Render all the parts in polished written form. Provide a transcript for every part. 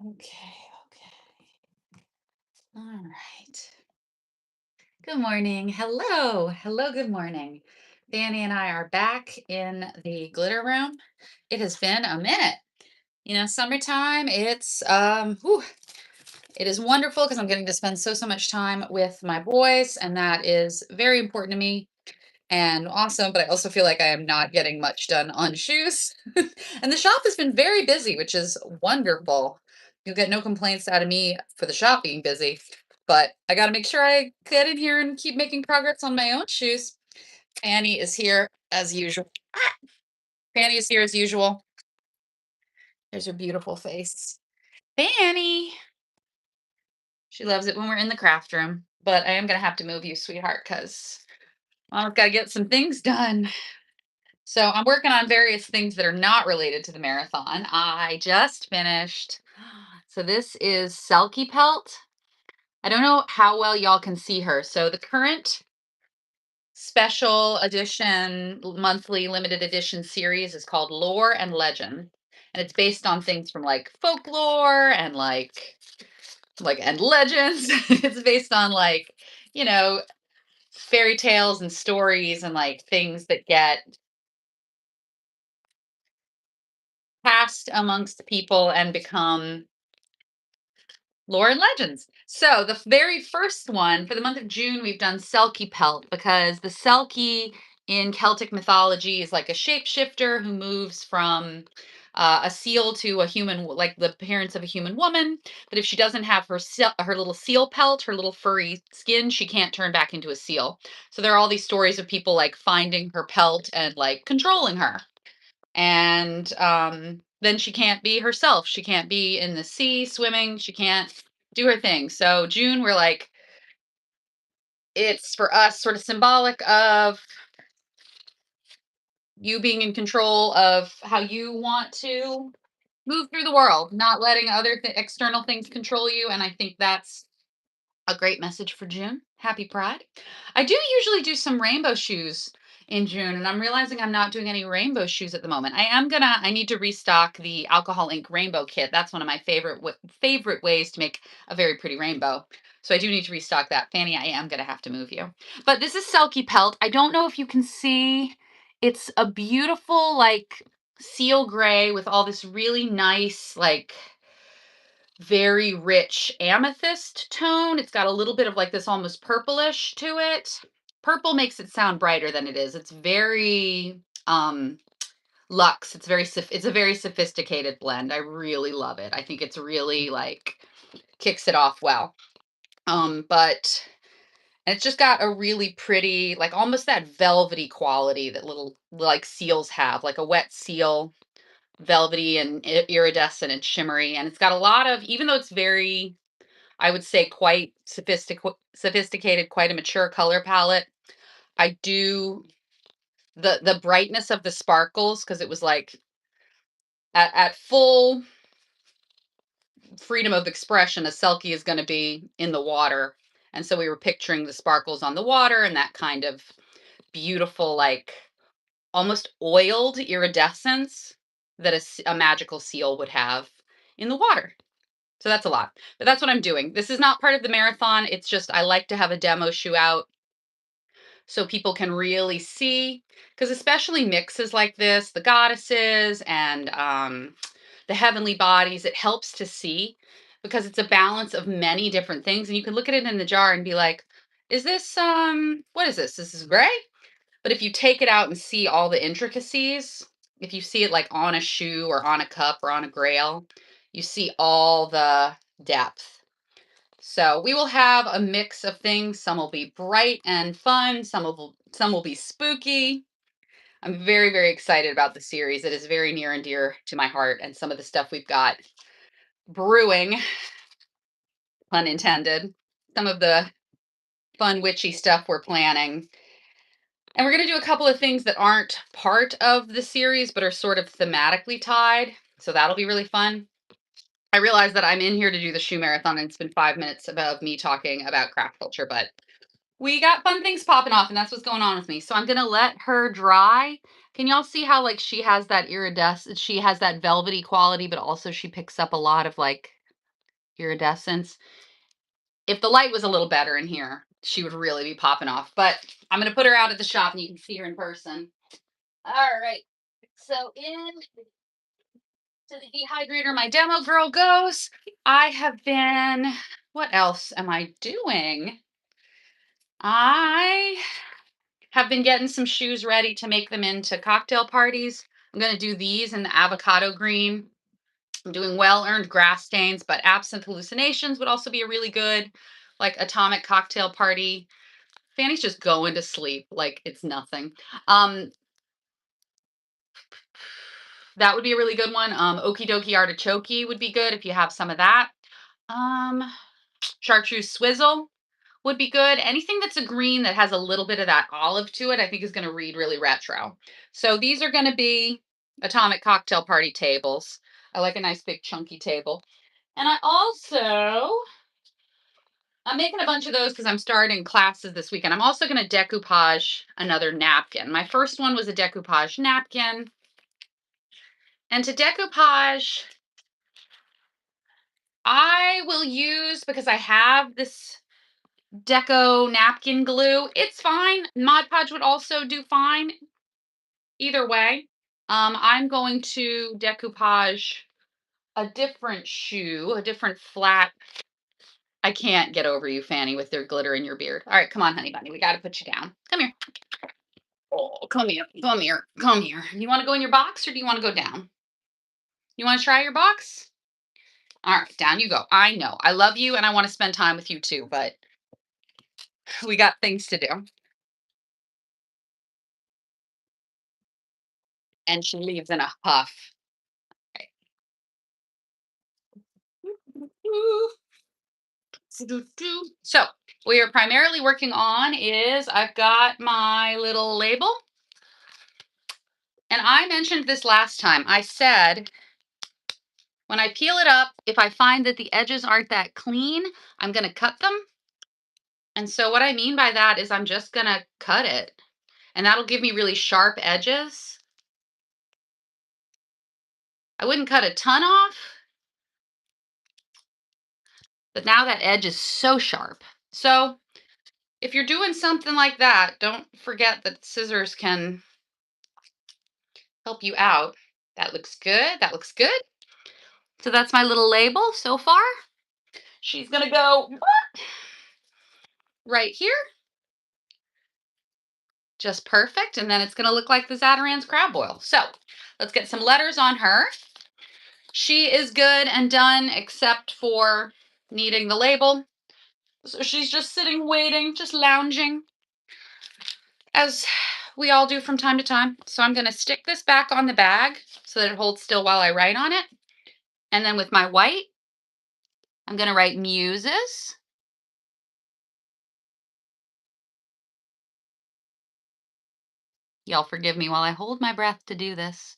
Okay, okay. All right. Good morning. Hello. Hello, good morning. Fanny and I are back in the glitter room. It has been a minute. Summertime, it is wonderful because I'm getting to spend so much time with my boys, and that is very important to me and awesome, but I also feel like I am not getting much done on shoes. And the shop has been very busy, which is wonderful. You'll get no complaints out of me for the shop being busy, but I got to make sure I get in here and keep making progress on my own shoes. Fanny is here as usual. Fanny is here as usual. There's her beautiful face. Fanny. She loves it when we're in the craft room, but I am going to have to move you, sweetheart, because I've got to get some things done. So I'm working on various things that are not related to the marathon. I just finished. So this is Selkie Pelt. I don't know how well y'all can see her. So the current special edition, monthly limited edition series is called Lore and Legend. And it's based on things from like folklore and and legends. It's based on you know, fairy tales and stories and like things that get passed amongst people and become lore and legends. So the very first one for the month of June, we've done Selkie Pelt because the Selkie in Celtic mythology is like a shapeshifter who moves from a seal to a human, like the appearance of a human woman. But if she doesn't have her little seal pelt, her little furry skin, she can't turn back into a seal. So there are all these stories of people like finding her pelt and like controlling her, and then she can't be herself. She can't be in the sea swimming. She can't do her thing. So June, we're like, it's for us sort of symbolic of you being in control of how you want to move through the world, not letting other external things control you. And I think that's a great message for June. Happy Pride. I do usually do some rainbow shoes in June, and I'm realizing I'm not doing any rainbow shoes at the moment. I need to restock the alcohol ink rainbow kit. That's one of my favorite ways to make a very pretty rainbow. So I do need to restock that. Fanny, I am gonna have to move you. But this is Selkie Pelt. I don't know if you can see. It's a beautiful like seal gray with all this really nice very rich amethyst tone. It's got a little bit of like this almost purplish to it. Purple makes it sound brighter than it is. It's very luxe. It's a very sophisticated blend. I really love it. I think it's really like kicks it off well. But and it's just got a really pretty, like almost that velvety quality that little like seals have, like a wet seal, velvety and iridescent and shimmery. And it's got a lot of, even though it's very, I would say, quite sophisticated, quite a mature color palette. I do the brightness of the sparkles because it was like at full freedom of expression, a Selkie is going to be in the water, and so we were picturing the sparkles on the water and that kind of beautiful, like almost oiled iridescence that a magical seal would have in the water. So that's a lot, but that's what I'm doing. This is not part of the marathon. It's just I like to have a demo shoe out so people can really see, because especially mixes like this, the goddesses and the heavenly bodies, it helps to see because it's a balance of many different things, and you can look at it in the jar and be like, is this what is this? This is gray. But if you take it out and see all the intricacies, if you see it like on a shoe or on a cup or on a grail, you see all the depth. So we will have a mix of things. Some will be bright and fun. Some will be spooky. I'm very, very excited about the series. It is very near and dear to my heart, and some of the stuff we've got brewing, pun intended. Some of the fun witchy stuff we're planning. And we're going to do a couple of things that aren't part of the series but are sort of thematically tied. So that'll be really fun. I realize that I'm in here to do the shoe marathon and it's been 5 minutes of me talking about craft culture, but we got fun things popping off, and that's what's going on with me. So I'm gonna let her dry. Can y'all see how like she has that iridescent, she has that velvety quality, but also she picks up a lot of like iridescence. If the light was a little better in here, she would really be popping off. But I'm going to put her out at the shop and you can see her in person. All right. So into the dehydrator, my demo girl goes. I have been, what else am I doing? I have been getting some shoes ready to make them into cocktail parties. I'm going to do these in the avocado green. I'm doing well-earned grass stains, but absinthe hallucinations would also be a really good, like, atomic cocktail party. Fanny's just going to sleep like it's nothing. Um, that would be a really good one. Okie dokie artichoke would be good if you have some of that. Um, chartreuse swizzle would be good. Anything that's a green that has a little bit of that olive to it, I think is going to read really retro. So these are going to be atomic cocktail party tables. I like a nice big chunky table. And I'm making a bunch of those because I'm starting classes this weekend. I'm also going to decoupage another napkin. My first one was a decoupage napkin. And to decoupage, I will use, because I have this deco napkin glue, it's fine. Mod Podge would also do fine either way. I'm going to decoupage a different shoe, a different flat. I can't get over you, Fanny, with your glitter in your beard. All right, come on, honey bunny. We got to put you down. Come here. Oh, come here. Come here. Come here. You want to go in your box or do you want to go down? You want to try your box? All right, down you go. I know. I love you and I want to spend time with you too, but we got things to do. And she leaves in a huff. So, what we are primarily working on is I've got my little label. And I mentioned this last time. I said, when I peel it up, if I find that the edges aren't that clean, I'm going to cut them. And so what I mean by that is I'm just going to cut it. And that'll give me really sharp edges. I wouldn't cut a ton off, but now that edge is so sharp. So if you're doing something like that, don't forget that scissors can help you out. That looks good. That looks good. So that's my little label so far. She's going to go right here. Just perfect. And then it's going to look like the Zatarain's crab boil. So let's get some letters on her. She is good and done except for needing the label. So she's just sitting, waiting, just lounging, as we all do from time to time. So I'm going to stick this back on the bag so that it holds still while I write on it. And then with my white, I'm going to write muses. Y'all forgive me while I hold my breath to do this.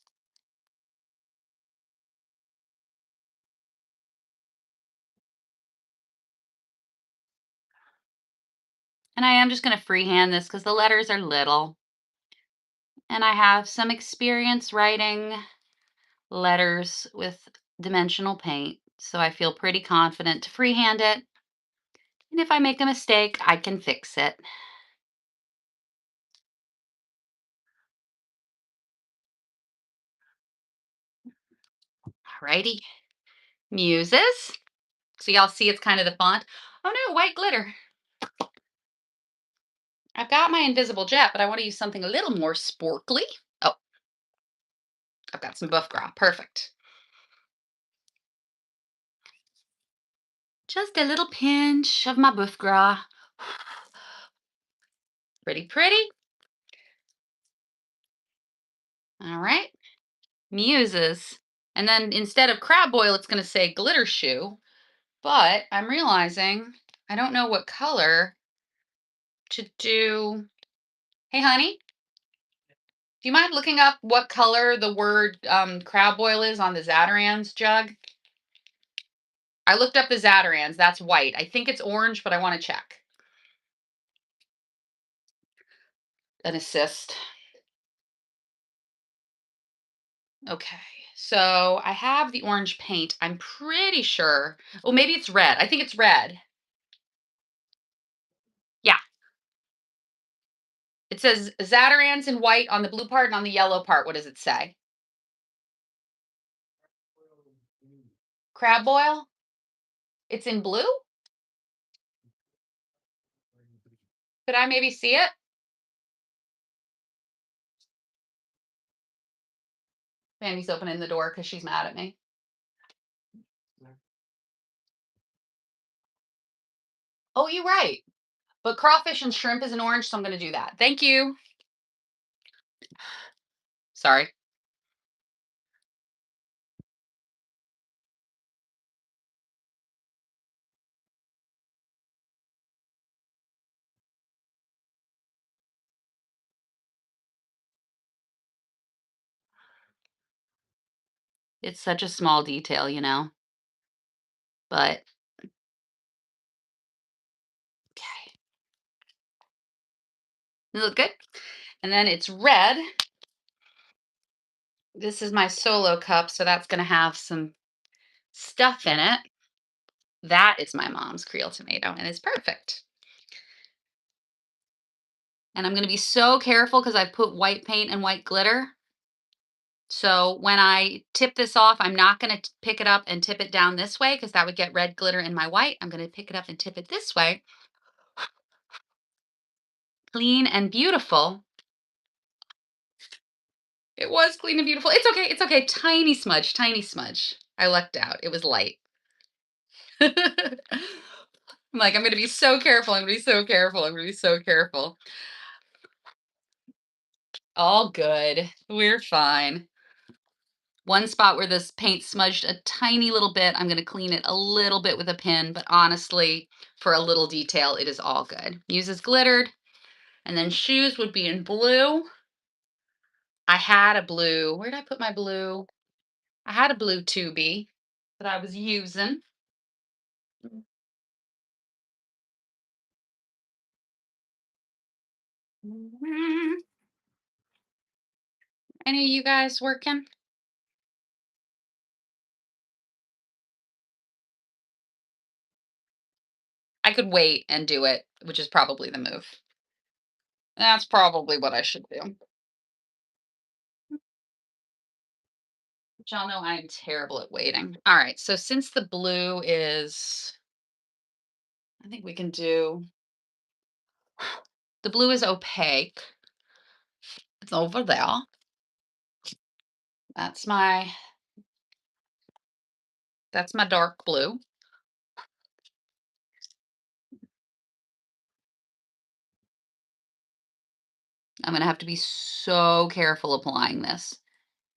And I am just going to freehand this because the letters are little. And I have some experience writing letters with dimensional paint, so I feel pretty confident to freehand it. And if I make a mistake, I can fix it. Alrighty, muses. So y'all see it's kind of the font. Oh no, white glitter. I've got my invisible jet, but I want to use something a little more sporkly. Oh, I've got some buff gras. Perfect. Just a little pinch of my buff gras. Pretty, pretty. All right. Muses. And then instead of crab boil, it's going to say glitter shoe. But I'm realizing I don't know what color to do. Hey, honey, do you mind looking up what color the word crab boil is on the Zatarain's jug? I looked up the Zatarain's. That's white. I think it's orange, but I want to check. An assist. Okay. So I have the orange paint. I'm pretty sure. Oh, maybe it's red. I think it's red. Yeah. It says Zatarans in white on the blue part and on the yellow part. What does it say? Crab boil? It's in blue? Could I maybe see it? Mandy's opening the door because she's mad at me. Oh, you're right. But crawfish and shrimp is an orange, so I'm going to do that. Thank you. Sorry. It's such a small detail, but okay. You look good. And then it's red. This is my solo cup, so that's going to have some stuff in it. That is my mom's Creole tomato, and it's perfect. And I'm going to be so careful because I put white paint and white glitter. So when I tip this off, I'm not going to pick it up and tip it down this way because that would get red glitter in my white. I'm going to pick it up and tip it this way. Clean and beautiful. It was clean and beautiful. It's okay. It's okay. Tiny smudge, tiny smudge. I lucked out. It was light. I'm like, I'm going to be so careful. I'm going to be so careful. I'm going to be so careful. All good. We're fine. One spot where this paint smudged a tiny little bit, I'm going to clean it a little bit with a pin, but honestly, for a little detail, it is all good. Uses glittered. And then shoes would be in blue. I had a blue. Where did I put my blue? I had a blue tubie that I was using. Any of you guys working? I could wait and do it, which is probably the move. That's probably what I should do. But y'all know I'm terrible at waiting. All right, so since the blue is, I think we can do, the blue is opaque. It's over there. That's my, that's my dark blue. I'm gonna have to be so careful applying this.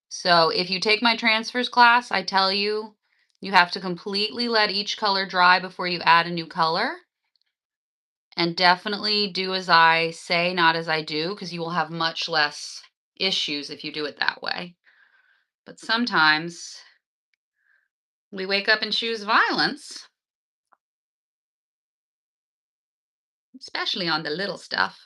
So if you take my transfers class, I tell you, you have to completely let each color dry before you add a new color. And definitely do as I say, not as I do, because you will have much less issues if you do it that way. But sometimes we wake up and choose violence, especially on the little stuff.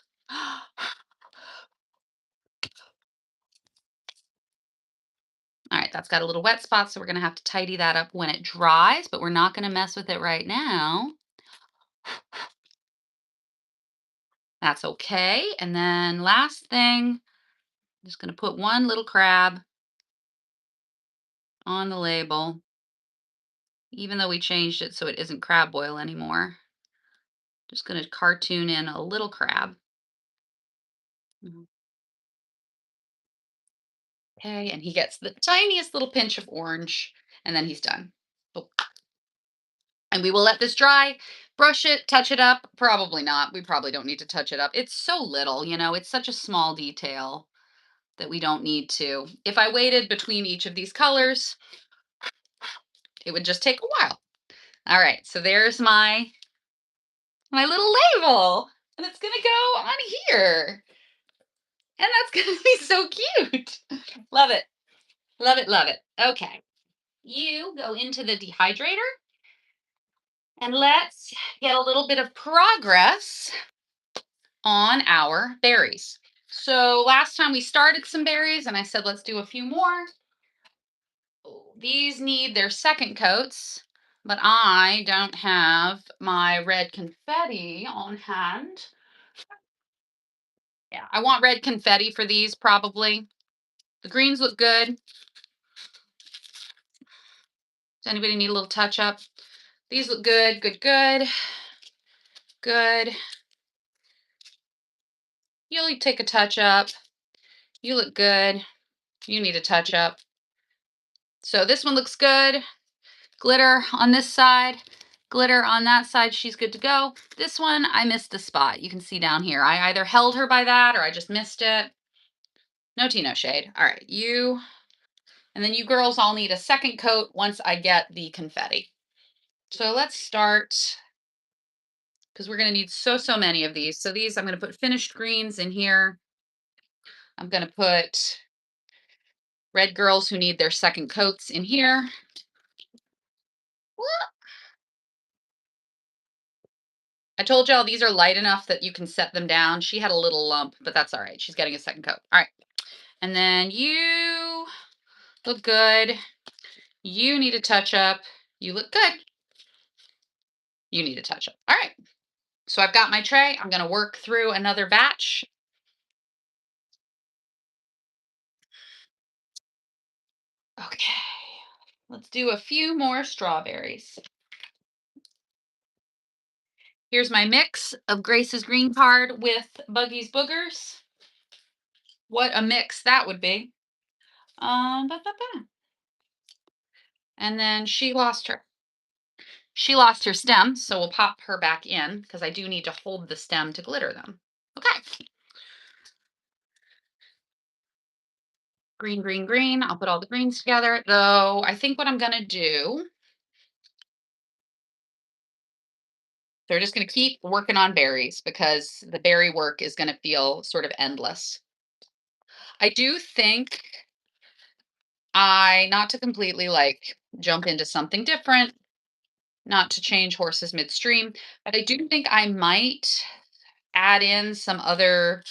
All right, that's got a little wet spot, so we're going to have to tidy that up when it dries, but we're not going to mess with it right now. That's okay. And then last thing, I'm just going to put one little crab on the label, even though we changed it so it isn't crab boil anymore. Just going to cartoon in a little crab. Mhm. Okay, and he gets the tiniest little pinch of orange, and then he's done. Oh. And we will let this dry, brush it, touch it up. Probably not. We probably don't need to touch it up. It's so little, it's such a small detail that we don't need to. If I waited between each of these colors, it would just take a while. All right, so there's my little label, and it's gonna go on here. And that's gonna be so cute. Love it. Love it. Love it. Okay. You go into the dehydrator and let's get a little bit of progress on our berries. So last time we started some berries and I said, let's do a few more. These need their second coats, but I don't have my red confetti on hand. Yeah, I want red confetti for these probably. The greens look good. Does anybody need a little touch up? These look good, good, good, good. You'll take a touch up. You look good. You need a touch up. So this one looks good. Glitter on this side, glitter on that side. She's good to go. This one, I missed a spot. You can see down here. I either held her by that or I just missed it. No tea, no shade. All right, you, and then you girls all need a second coat once I get the confetti. So let's start, because we're going to need so many of these. So these, I'm going to put finished greens in here. I'm going to put red girls who need their second coats in here. I told y'all these are light enough that you can set them down. She had a little lump, but that's all right. She's getting a second coat. All right. And then you look good. You need a touch up. You look good. You need a touch up. All right. So I've got my tray. I'm going to work through another batch. Okay. Let's do a few more strawberries. Here's my mix of Grace's green card with Buggy's boogers. What a mix that would be. Ba, ba, ba. And then she lost her stem, so we'll pop her back in because I do need to hold the stem to glitter them. Okay. Green, green, green. I'll put all the greens together. Though I think what I'm going to do, they're just going to keep working on berries because the berry work is going to feel sort of endless. I do think not to completely like jump into something different, not to change horses midstream, but I do think I might add in some other.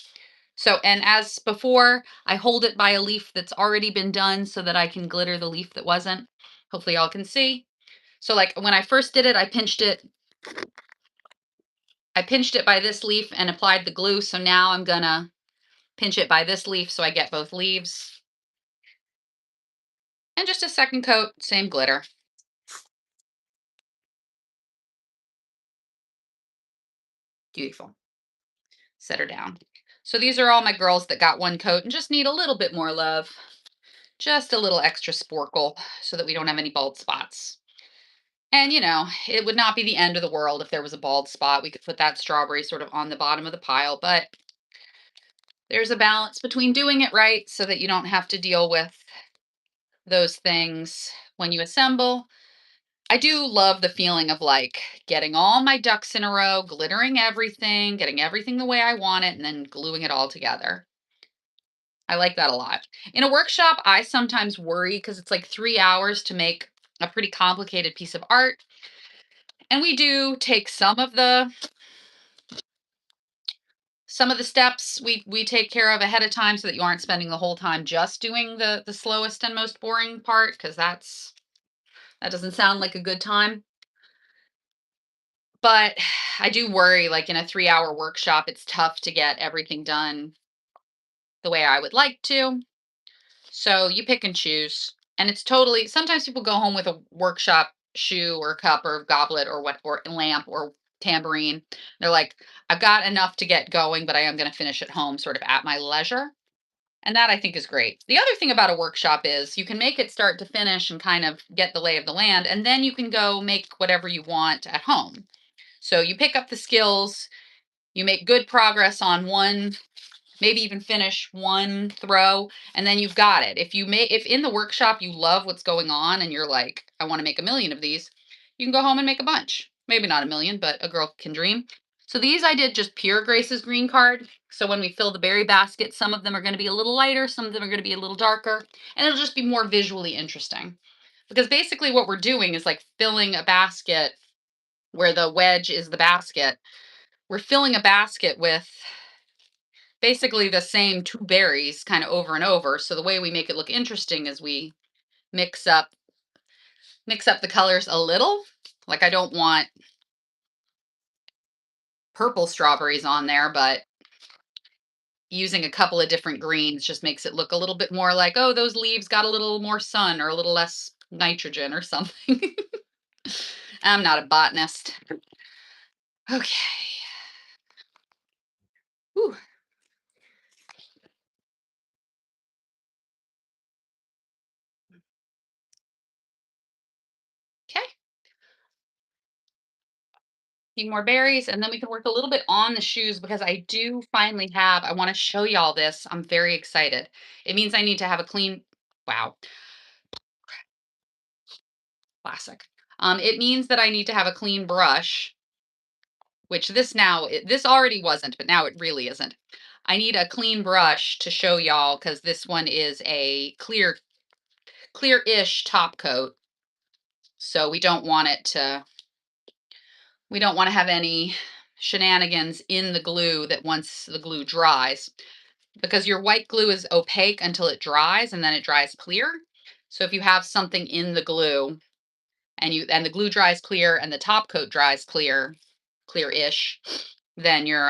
So, and as before, I hold it by a leaf that's already been done so that I can glitter the leaf that wasn't. Hopefully y'all can see. So like when I first did it, I pinched it by this leaf and applied the glue. So now I'm gonna pinch it by this leaf so I get both leaves. And just a second coat, same glitter. Beautiful. Set her down. So these are all my girls that got one coat and just need a little bit more love. Just a little extra sporkle so that we don't have any bald spots. And, you know, it would not be the end of the world if there was a bald spot. We could put that strawberry sort of on the bottom of the pile, but there's a balance between doing it right so that you don't have to deal with those things when you assemble. I do love the feeling of like getting all my ducks in a row, glittering everything, getting everything the way I want it, and then gluing it all together. I like that a lot. In a workshop, I sometimes worry because it's like 3 hours to make a pretty complicated piece of art. And we do take some of the steps we take care of ahead of time so that you aren't spending the whole time just doing the slowest and most boring part, because that doesn't sound like a good time. But I do worry, like in a 3-hour workshop, it's tough to get everything done the way I would like to. So you pick and choose. And it's totally, sometimes people go home with a workshop shoe or cup or goblet or what, or lamp or tambourine. They're like, I've got enough to get going, but I am going to finish at home sort of at my leisure. And that I think is great. The other thing about a workshop is you can make it start to finish and kind of get the lay of the land, and then you can go make whatever you want at home. So you pick up the skills, you make good progress on one, maybe even finish one throw, and then you've got it. If in the workshop you love what's going on and you're like, I want to make a million of these, you can go home and make a bunch. Maybe not a million, but a girl can dream. So these I did just pure Grace's green card. So when we fill the berry basket, some of them are going to be a little lighter, some of them are going to be a little darker, and it'll just be more visually interesting. Because basically what we're doing is like filling a basket where the wedge is the basket. We're filling a basket with basically the same two berries kind of over and over. So the way we make it look interesting is we mix up Mix up the colors a little. Like I don't want purple strawberries on there, but using a couple of different greens just makes it look a little bit more like, oh, those leaves got a little more sun or a little less nitrogen or something. I'm not a botanist. Okay. Whew. Okay. Few more berries, and then we can work a little bit on the shoes because I do finally have, I want to show y'all this. I'm very excited. It means I need to have a clean, wow, classic. It means that I need to have a clean brush, which this now, this already wasn't, but now it really isn't. I need a clean brush to show y'all because this one is a clear-ish top coat. So we don't want to have any shenanigans in the glue that once the glue dries, because your white glue is opaque until it dries and then it dries clear. So if you have something in the glue and the glue dries clear and the top coat dries clear, clear-ish, then you're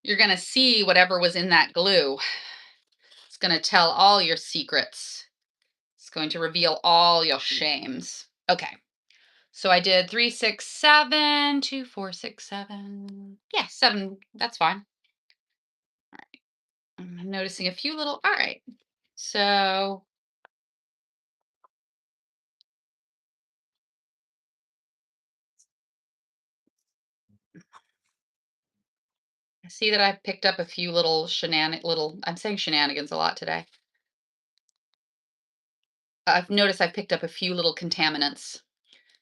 going to see whatever was in that glue. It's going to tell all your secrets. It's going to reveal all your shames. Okay. So I did 3, 6, 7, 2, 4, 6, 7. Yeah, 7. That's fine. All right. I'm noticing a few little. All right. So I see that I've picked up a few I'm saying shenanigans a lot today. I've noticed I've picked up a few little contaminants.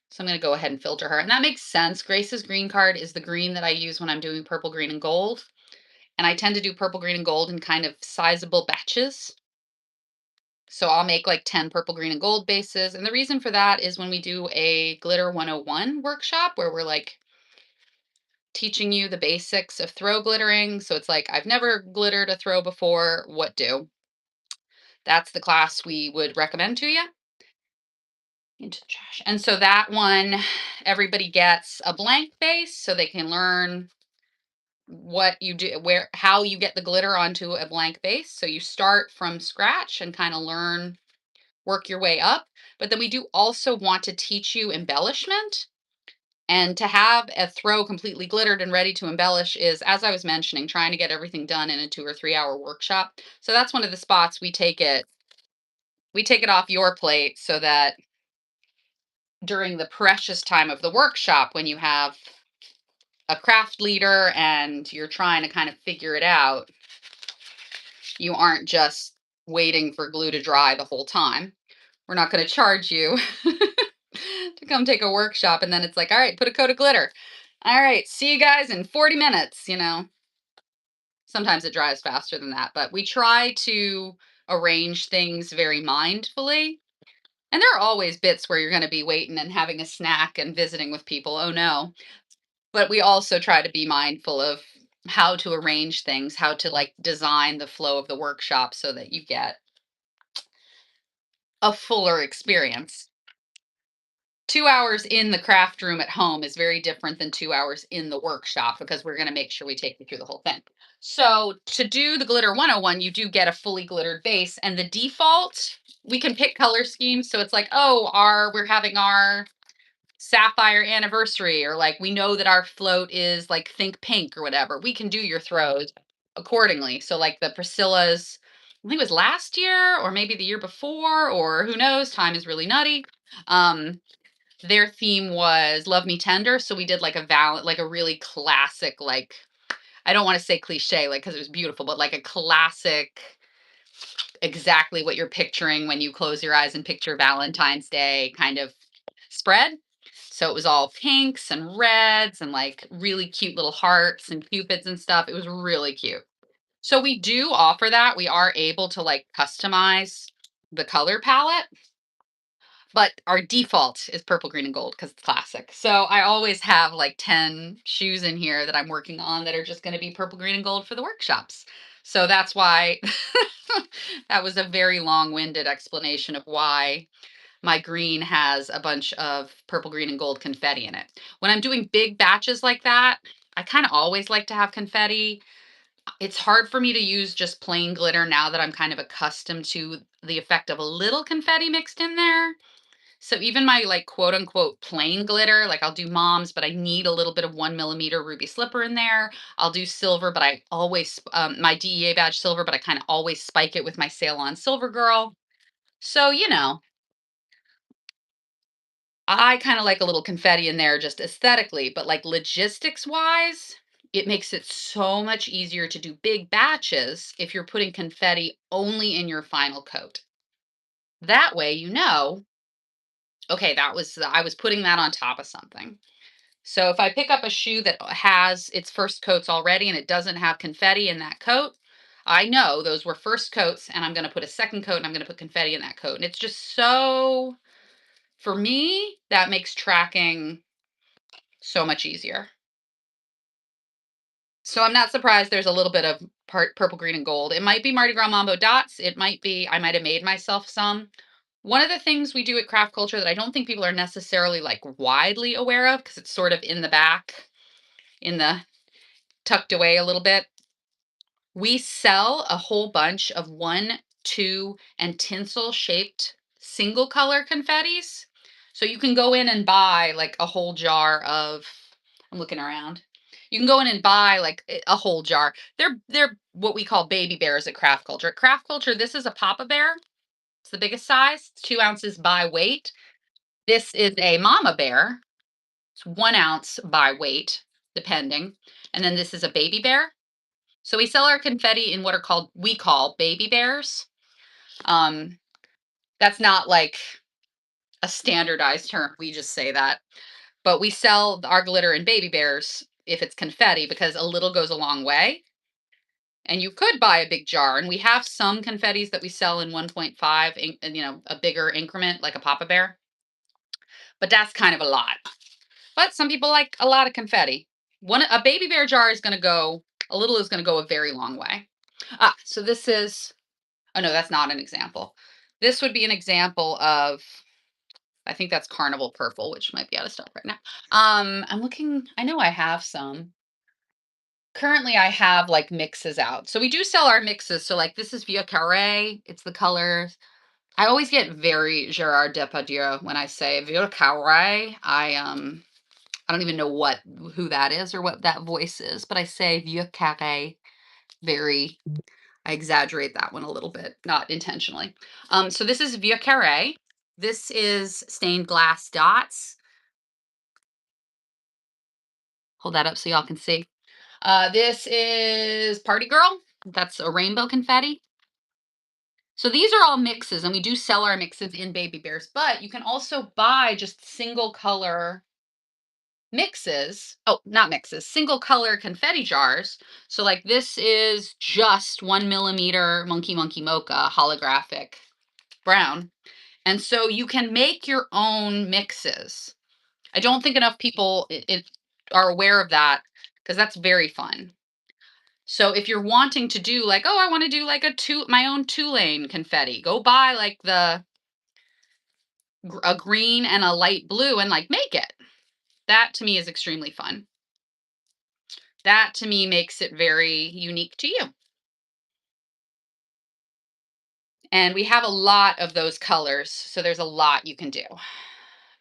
So I'm going to go ahead and filter her. And that makes sense. Grace's green card is the green that I use when I'm doing purple, green, and gold. And I tend to do purple, green, and gold in kind of sizable batches. So I'll make like 10 purple, green, and gold bases. And the reason for that is when we do a Glitter 101 workshop where we're like teaching you the basics of throw glittering. So it's like, I've never glittered a throw before. What do? That's the class we would recommend to you. Into the trash. And so that one, everybody gets a blank base so they can learn what you do, how you get the glitter onto a blank base. So you start from scratch and kind of work your way up. But then we do also want to teach you embellishment. And to have a throw completely glittered and ready to embellish is, as I was mentioning, trying to get everything done in a 2 or 3 hour workshop. So that's one of the spots we take it off your plate so that during the precious time of the workshop when you have a craft leader and you're trying to kind of figure it out, you aren't just waiting for glue to dry the whole time. We're not going to charge you to come take a workshop and then it's like, all right, put a coat of glitter. All right, see you guys in 40 minutes, you know. Sometimes it dries faster than that, but we try to arrange things very mindfully. And there are always bits where you're going to be waiting and having a snack and visiting with people. Oh no. But we also try to be mindful of how to arrange things, how to like design the flow of the workshop so that you get a fuller experience. 2 hours in the craft room at home is very different than 2 hours in the workshop because we're going to make sure we take you through the whole thing. So to do the glitter 101, you do get a fully glittered base, and the default, we can pick color schemes. So it's like, oh, we're having our sapphire anniversary, or like we know that our float is like think pink or whatever. We can do your throws accordingly. So like the Priscilla's, I think it was last year or maybe the year before, or who knows, time is really nutty. Their theme was Love Me Tender, so we did like like a really classic, like, I don't want to say cliche, like, because it was beautiful, but like a classic, exactly what you're picturing when you close your eyes and picture Valentine's Day kind of spread. So it was all pinks and reds and like really cute little hearts and cupids and stuff. It was really cute. So we do offer that. We are able to like customize the color palette, but our default is purple, green, and gold because it's classic. So I always have like 10 shoes in here that I'm working on that are just going to be purple, green, and gold for the workshops. So that's why that was a very long-winded explanation of why my green has a bunch of purple, green, and gold confetti in it. When I'm doing big batches like that, I kind of always like to have confetti. It's hard for me to use just plain glitter now that I'm kind of accustomed to the effect of a little confetti mixed in there. So even my like quote unquote plain glitter, like I'll do mom's, but I need a little bit of 1 millimeter ruby slipper in there. I'll do silver, but I always, my DEA badge silver, but I kind of always spike it with my Sail On Silver Girl. So, I kind of like a little confetti in there just aesthetically, but like logistics wise, it makes it so much easier to do big batches if you're putting confetti only in your final coat. That way, okay, I was putting that on top of something. So if I pick up a shoe that has its first coats already and it doesn't have confetti in that coat, I know those were first coats and I'm going to put a second coat and I'm going to put confetti in that coat. And it's just so, for me, that makes tracking so much easier. So I'm not surprised there's a little bit of purple, green, and gold. It might be Mardi Gras Mambo dots. It might be, I might have made myself some. One of the things we do at Craft Culture that I don't think people are necessarily like widely aware of because it's sort of in the back, in the tucked away a little bit. We sell a whole bunch of 1, 2, and tinsel shaped single color confettis. So you can go in and buy like a whole jar of, I'm looking around. You can go in and buy like a whole jar. They're what we call baby bears at Craft Culture. At Craft Culture, this is a Papa Bear. It's the biggest size, it's 2 ounces by weight. This is a Mama Bear. It's 1 ounce by weight, depending. And then this is a baby bear. So we sell our confetti in what are called, we call baby bears. Um, that's not like a standardized term. We just say that. But we sell our glitter in baby bears if it's confetti because a little goes a long way. And you could buy a big jar. And we have some confettis that we sell in 1.5, a bigger increment like a Papa Bear. But that's kind of a lot. But some people like a lot of confetti. A baby bear jar is going to go, a little is going to go a very long way. So this is, oh no, that's not an example. This would be an example of, I think that's Carnival Purple, which might be out of stock right now. I'm looking, I know I have some. Currently, I have like mixes out. So we do sell our mixes. So like this is Via Carré. It's the color. I always get very Gerard Depardieu when I say Via Carré. I don't even know who that is or what that voice is, but I say Vieux Carré very, I exaggerate that one a little bit, not intentionally. So this is Vieux Carré. This is stained glass dots. Hold that up so y'all can see. This is Party Girl. That's a rainbow confetti. So these are all mixes, and we do sell our mixes in Baby Bears, but you can also buy just single color mixes. Oh, not mixes, single color confetti jars. So like this is just 1 millimeter Monkey Monkey Mocha holographic brown. And so you can make your own mixes. I don't think enough people are aware of that because that's very fun. So if you're wanting to do like, oh, I want to do like my own two-lane confetti, go buy like a green and a light blue and like make it. That to me is extremely fun. That to me makes it very unique to you. And we have a lot of those colors, so there's a lot you can do.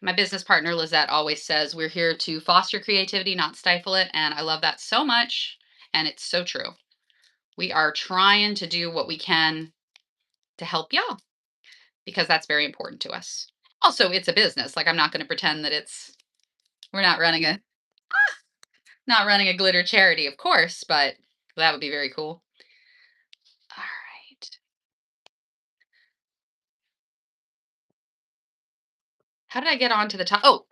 My business partner Lizette always says we're here to foster creativity, not stifle it, and I love that so much, and it's so true. We are trying to do what we can to help y'all because that's very important to us. Also, it's a business. Like I'm not going to pretend that we're not running a glitter charity, of course, but that would be very cool. All right. How did I get on to the top? Oh,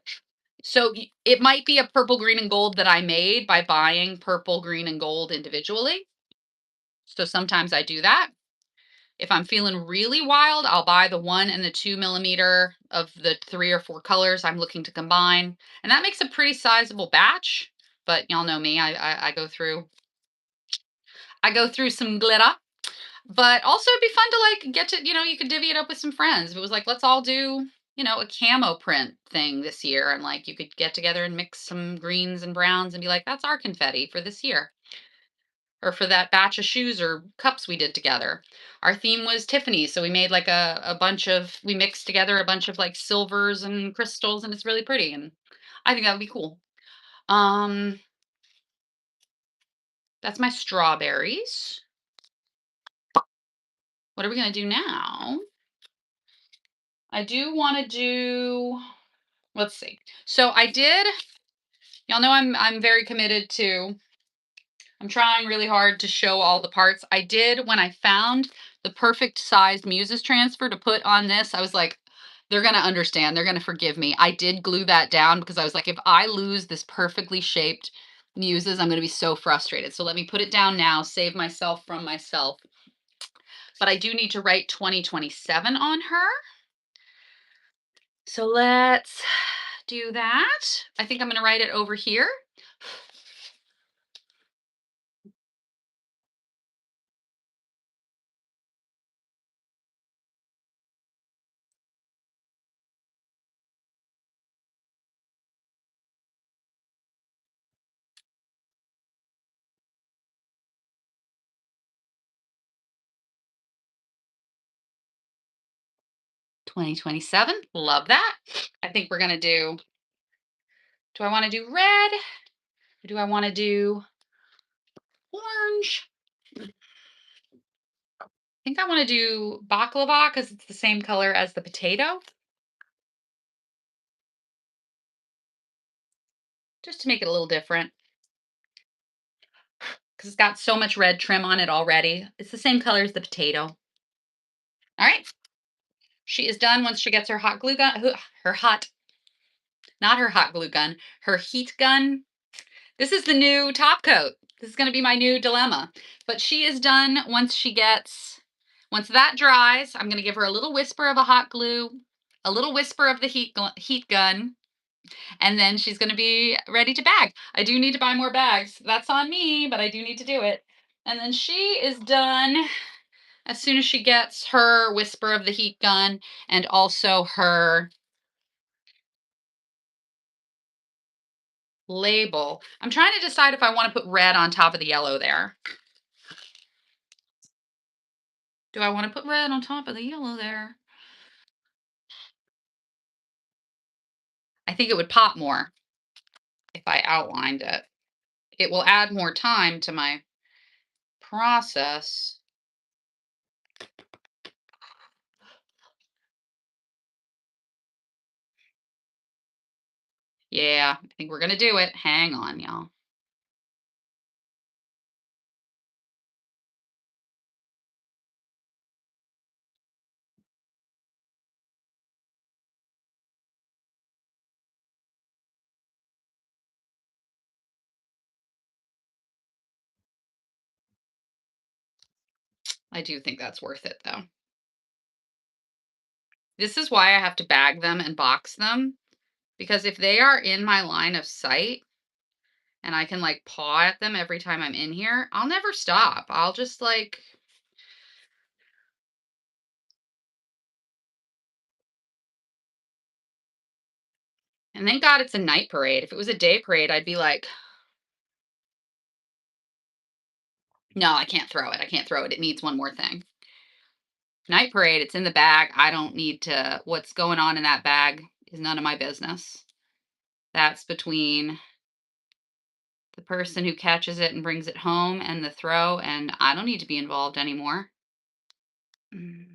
so it might be a purple, green, and gold that I made by buying purple, green, and gold individually. So sometimes I do that. If I'm feeling really wild, I'll buy the 1 and the 2 millimeter of the 3 or 4 colors I'm looking to combine. And that makes a pretty sizable batch. But y'all know me, I go through. I go through some glitter, but also it'd be fun to like get to, you could divvy it up with some friends. If it was like, let's all do, a camo print thing this year. And like you could get together and mix some greens and browns and be like, that's our confetti for this year. Or for that batch of shoes or cups we did together. Our theme was Tiffany. So we made like we mixed together a bunch of like silvers and crystals and it's really pretty. And I think that would be cool. Um, that's my strawberries. What are we gonna do now? I do want to do. Let's see. So I did. Y'all know I'm very committed to. I'm trying really hard to show all the parts. I did when I found the perfect sized Muses transfer to put on this. I was like, they're gonna understand. They're gonna forgive me. I did glue that down because I was like, if I lose this perfectly shaped Muses, I'm gonna be so frustrated. So let me put it down now. Save myself from myself. But I do need to write 2027 on her. So let's do that. I think I'm going to write it over here. 2027. Love that. I think we're going to do I want to do red? Or do I want to do orange? I think I want to do baklava because it's the same color as the potato. Just to make it a little different. Because it's got so much red trim on it already. It's the same color as the potato. All right. She is done once she gets her hot glue gun. Not her hot glue gun, her heat gun. This is the new top coat. This is going to be my new dilemma. But she is done once that dries, I'm going to give her a little whisper of a hot glue, a little whisper of the heat gun, and then she's going to be ready to bag. I do need to buy more bags. That's on me, but I do need to do it. And then she is done as soon as she gets her whisper of the heat gun and also her label. I'm trying to decide if I want to put red on top of the yellow there. Do I want to put red on top of the yellow there? I think it would pop more if I outlined it. It will add more time to my process. Yeah, I think we're going to do it. Hang on, y'all. I do think that's worth it, though. This is why I have to bag them and box them, because if they are in my line of sight and I can like paw at them every time I'm in here, I'll never stop. I'll just like. And thank God it's a night parade. If it was a day parade, I'd be like, no, I can't throw it. I can't throw it. It needs one more thing. Night parade, it's in the bag. I don't need to. What's going on in that bag is none of my business. That's between the person who catches it and brings it home and the throw, and I don't need to be involved anymore. Mm.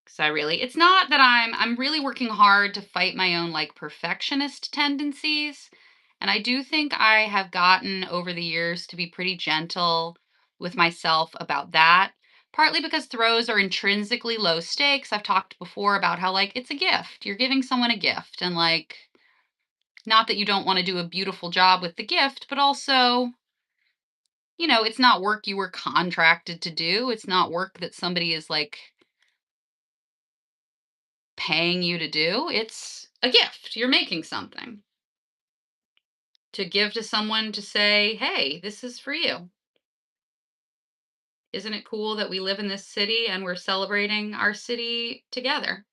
Because it's not that I'm really working hard to fight my own like perfectionist tendencies. And I do think I have gotten over the years to be pretty gentle with myself about that. Partly because throws are intrinsically low stakes. I've talked before about how like it's a gift. You're giving someone a gift and like not that you don't want to do a beautiful job with the gift, but also it's not work you were contracted to do. It's not work that somebody is like paying you to do. It's a gift. You're making something to give to someone to say, hey, this is for you. isn't it cool that we live in this city and we're celebrating our city together?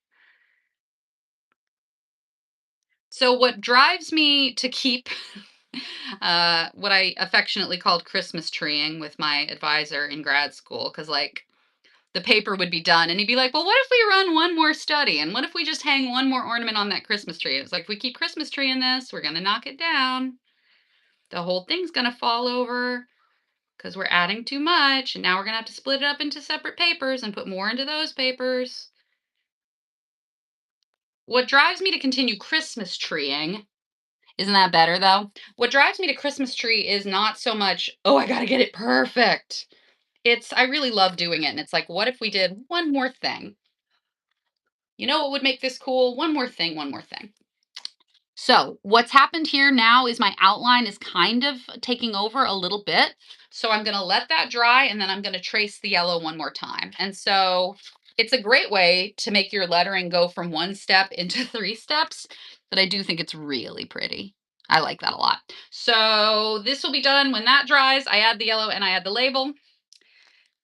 So what drives me to keep what I affectionately called Christmas treeing with my advisor in grad school, because like the paper would be done and he'd be like, well, what if we run one more study? And what if we just hang one more ornament on that Christmas tree? It's like, if we keep Christmas tree in this, we're going to knock it down. The whole thing's going to fall over because we're adding too much. And now we're going to have to split it up into separate papers and put more into those papers. What drives me to continue Christmas treeing, isn't that better though? What drives me to Christmas tree is not so much, oh, I got to get it perfect. It's, I really love doing it. And it's like, what if we did one more thing? You know what would make this cool? One more thing, one more thing. So, what's happened here now is my outline is kind of taking over a little bit. So, I'm going to let that dry and then I'm going to trace the yellow one more time. And so, it's a great way to make your lettering go from one step into three steps, but I do think it's really pretty. I like that a lot. So, this will be done when that dries. I add the yellow and I add the label.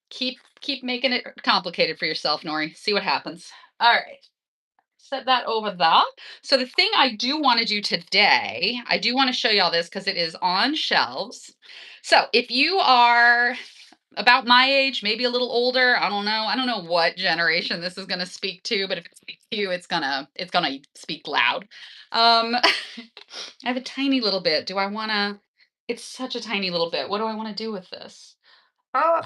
Keep making it complicated for yourself, Nori. See what happens. All right. Set that over there. So the thing I do want to do today, I do want to show y'all this because it is on shelves. So if you are about my age, maybe a little older, I don't know. I don't know what generation this is going to speak to, but if it speaks to you, it's gonna speak loud. I have a tiny little bit. Do I want to? It's such a tiny little bit. What do I want to do with this? Oh,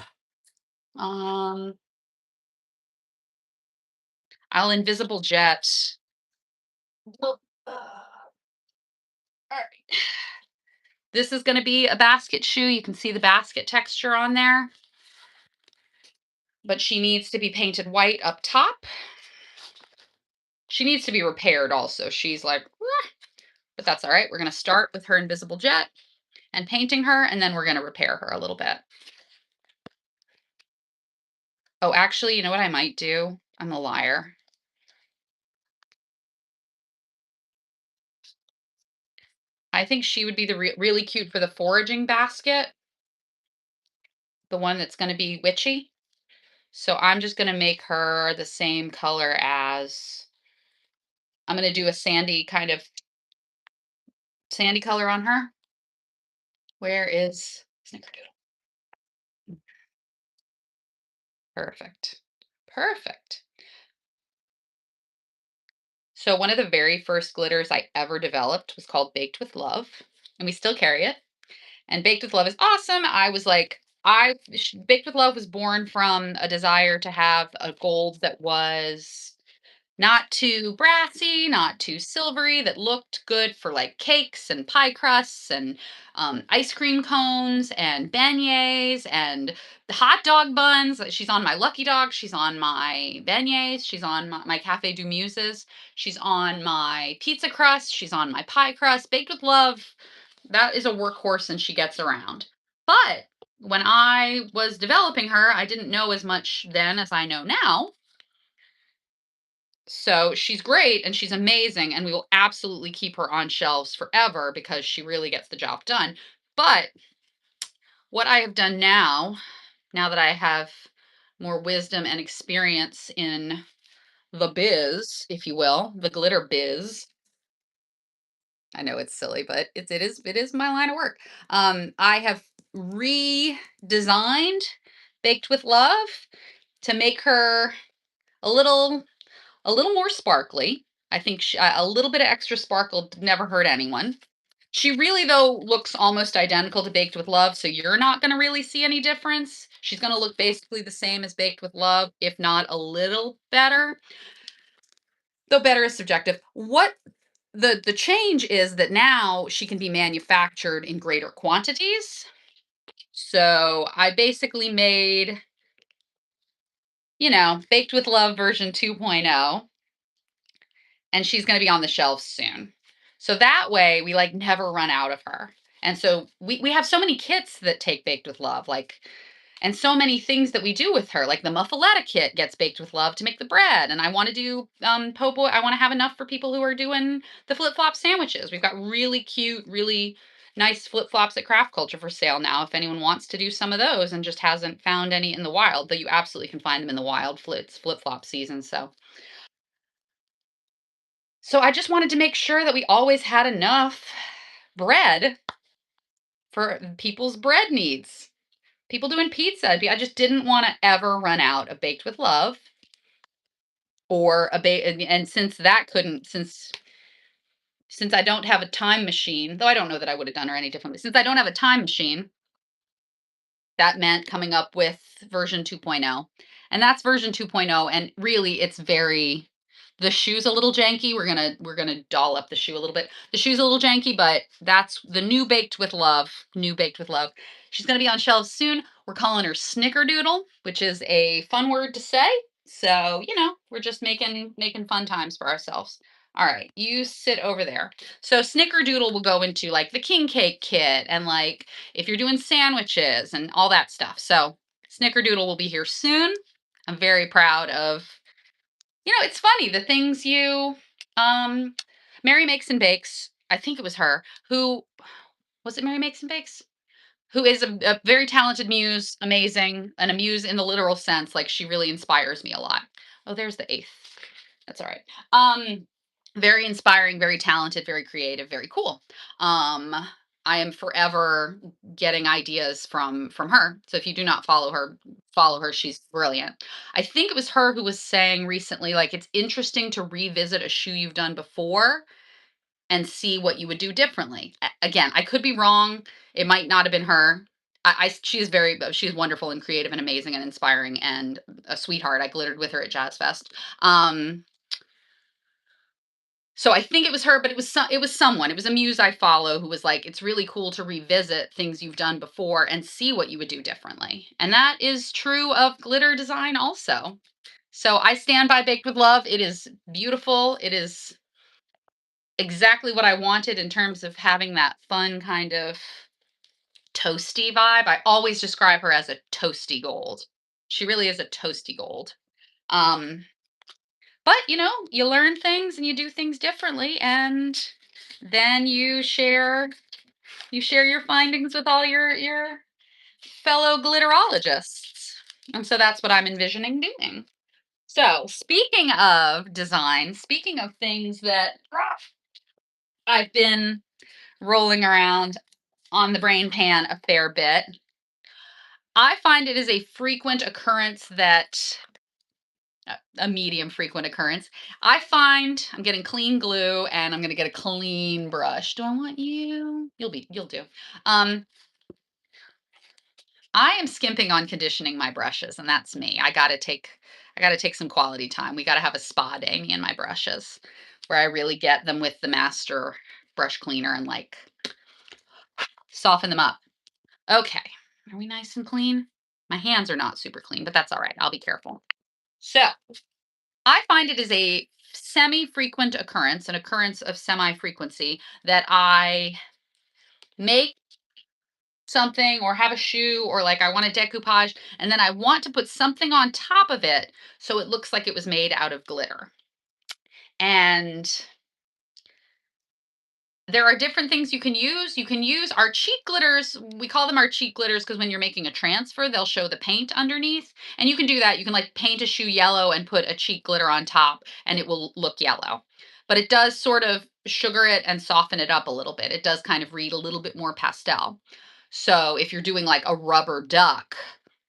um, I'll invisible jet. Well, all right. This is going to be a basket shoe. You can see the basket texture on there, but she needs to be painted white up top. She needs to be repaired also. She's like, "Wah," but that's all right. We're going to start with her invisible jet and painting her, and then we're going to repair her a little bit. Oh, actually, you know what I might do? I'm a liar. I think she would be the really cute for the foraging basket, the one that's going to be witchy. So I'm just going to make her the same color as, I'm going to do a sandy kind of sandy color on her. Where is Snickerdoodle? Perfect. Perfect. So one of the very first glitters I ever developed was called Baked with Love, and we still carry it. And Baked with Love is awesome. I was like, Baked with Love was born from a desire to have a gold that was not too brassy, not too silvery, that looked good for like cakes and pie crusts and ice cream cones and beignets and the hot dog buns. She's on my Lucky Dog. She's on my beignets. She's on my Cafe du Muses. She's on my pizza crust. She's on my pie crust. Baked with Love, that is a workhorse and she gets around. But when I was developing her, I didn't know as much then as I know now. So she's great and she's amazing, and we will absolutely keep her on shelves forever because she really gets the job done. But what I have done now, now that I have more wisdom and experience in the biz, if you will, the glitter biz. I know it's silly, but it is my line of work. I have redesigned Baked with Love to make her a little more sparkly. I think a little bit of extra sparkle never hurt anyone. She really, though, looks almost identical to Baked with Love, so you're not going to really see any difference. She's going to look basically the same as Baked with Love, if not a little better. Though better is subjective. What the change is that now she can be manufactured in greater quantities. So I basically made, Baked with Love version 2.0, and she's going to be on the shelves soon. So that way we like never run out of her. And so we have so many kits that take Baked with Love, like, and so many things that we do with her, like the muffaletta kit gets Baked with Love to make the bread. And I want to do po' boy. I want to have enough for people who are doing the flip flop sandwiches. We've got really cute, really nice flip-flops at Craft Culture for sale now if anyone wants to do some of those and just hasn't found any in the wild, though you absolutely can find them in the wild. It's flip-flop season, so I just wanted to make sure that we always had enough bread for people's bread needs. People doing pizza. I just didn't want to ever run out of baked with love or and since that couldn't since I don't have a time machine, though I don't know that I would have done her any differently. Since I don't have a time machine, that meant coming up with version 2.0. And that's version 2.0 and really it's very the shoe's a little janky. We're going to doll up the shoe a little bit. The shoe's a little janky, but that's the new baked with love, new baked with love. She's going to be on shelves soon. We're calling her Snickerdoodle, which is a fun word to say. So, we're just making fun times for ourselves. All right, you sit over there. So Snickerdoodle will go into like the king cake kit and like if you're doing sandwiches and all that stuff. So Snickerdoodle will be here soon. I'm very proud of, it's funny the things um, Mary Makes and Bakes. I think it was her who was it. Mary Makes and Bakes, who is a very talented muse, amazing, and a muse in the literal sense. Like she really inspires me a lot. Oh, there's the eighth. That's all right. Very inspiring, very talented, very creative, very cool. Um, I am forever getting ideas from her. So if you do not follow her, follow her. She's brilliant. I think it was her who was saying recently, like it's interesting to revisit a shoe you've done before and see what you would do differently. Again, I could be wrong. It might not have been her. She is she's wonderful and creative and amazing and inspiring and a sweetheart. I glittered with her at Jazz Fest. So I think it was her, but it was someone. It was a muse I follow who was like, it's really cool to revisit things you've done before and see what you would do differently. And that is true of glitter design also. So I stand by Baked with Love. It is beautiful. It is exactly what I wanted in terms of having that fun kind of toasty vibe. I always describe her as a toasty gold. She really is a toasty gold. Um, but you learn things and you do things differently and then you share your findings with all your fellow glitterologists. And so that's what I'm envisioning doing. So, speaking of design, speaking of things that I've been rolling around on the brain pan a fair bit, I find it is a frequent occurrence that a medium frequent occurrence. I find I'm getting clean glue and I'm going to get a clean brush. Do I want you? You'll do. Um, I am skimping on conditioning my brushes, and that's me. I got to take some quality time. We got to have a spa day, me and my brushes, where I really get them with the master brush cleaner and like soften them up. Okay. Are we nice and clean? My hands are not super clean, but that's all right. I'll be careful. So, I find it is a semi-frequent occurrence, an occurrence of semi-frequency that I make something or have a shoe or like I want a decoupage and then I want to put something on top of it so it looks like it was made out of glitter. And there are different things you can use. You can use our cheat glitters. We call them our cheat glitters because when you're making a transfer, they'll show the paint underneath. And you can do that. You can like paint a shoe yellow and put a cheat glitter on top and it will look yellow. But it does sort of sugar it and soften it up a little bit. It does kind of read a little bit more pastel. So if you're doing like a rubber duck,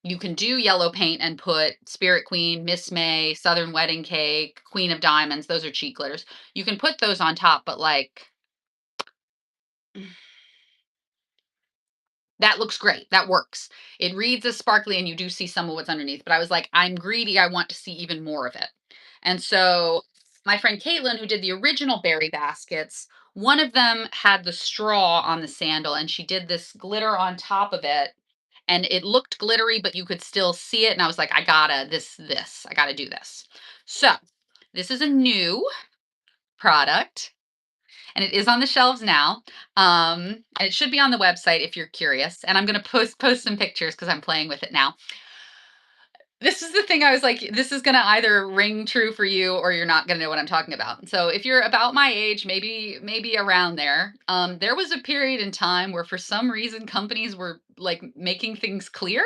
you can do yellow paint and put Spirit Queen, Miss May, Southern Wedding Cake, Queen of Diamonds. Those are cheat glitters. You can put those on top, but like that looks great. That works. It reads as sparkly and you do see some of what's underneath. But I was like, I'm greedy. I want to see even more of it. And so my friend Caitlin, who did the original berry baskets, one of them had the straw on the sandal and she did this glitter on top of it. And it looked glittery, but you could still see it. And I was like, I gotta do this. So this is a new product and it is on the shelves now. And it should be on the website if you're curious. And I'm going to post some pictures because I'm playing with it now. This is the thing I was like, this is gonna either ring true for you or you're not gonna know what I'm talking about. So if you're about my age, maybe around there, there was a period in time where for some reason companies were like making things clear.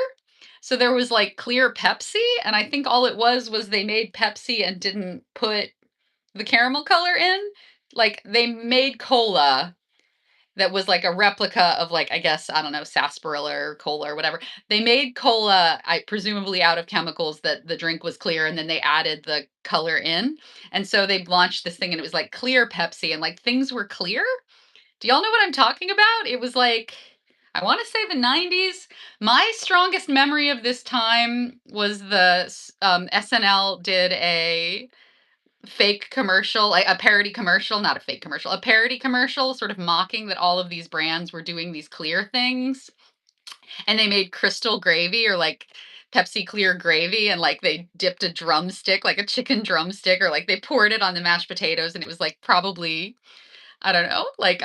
So there was like clear Pepsi, and I think all it was they made Pepsi and didn't put the caramel color in. Like they made cola that was like a replica of like, I guess, I don't know, sarsaparilla or cola or whatever. They made cola, I presumably out of chemicals that the drink was clear, and then they added the color in. And so they launched this thing and it was like clear Pepsi and like things were clear. Do y'all know what I'm talking about? It was like I want to say the 90s. My strongest memory of this time was SNL did a fake commercial, like a parody commercial, not a fake commercial, a parody commercial, sort of mocking that all of these brands were doing these clear things. And they made crystal gravy or like Pepsi clear gravy and like they dipped a drumstick, like a chicken drumstick, or like they poured it on the mashed potatoes and it was like probably I don't know, like,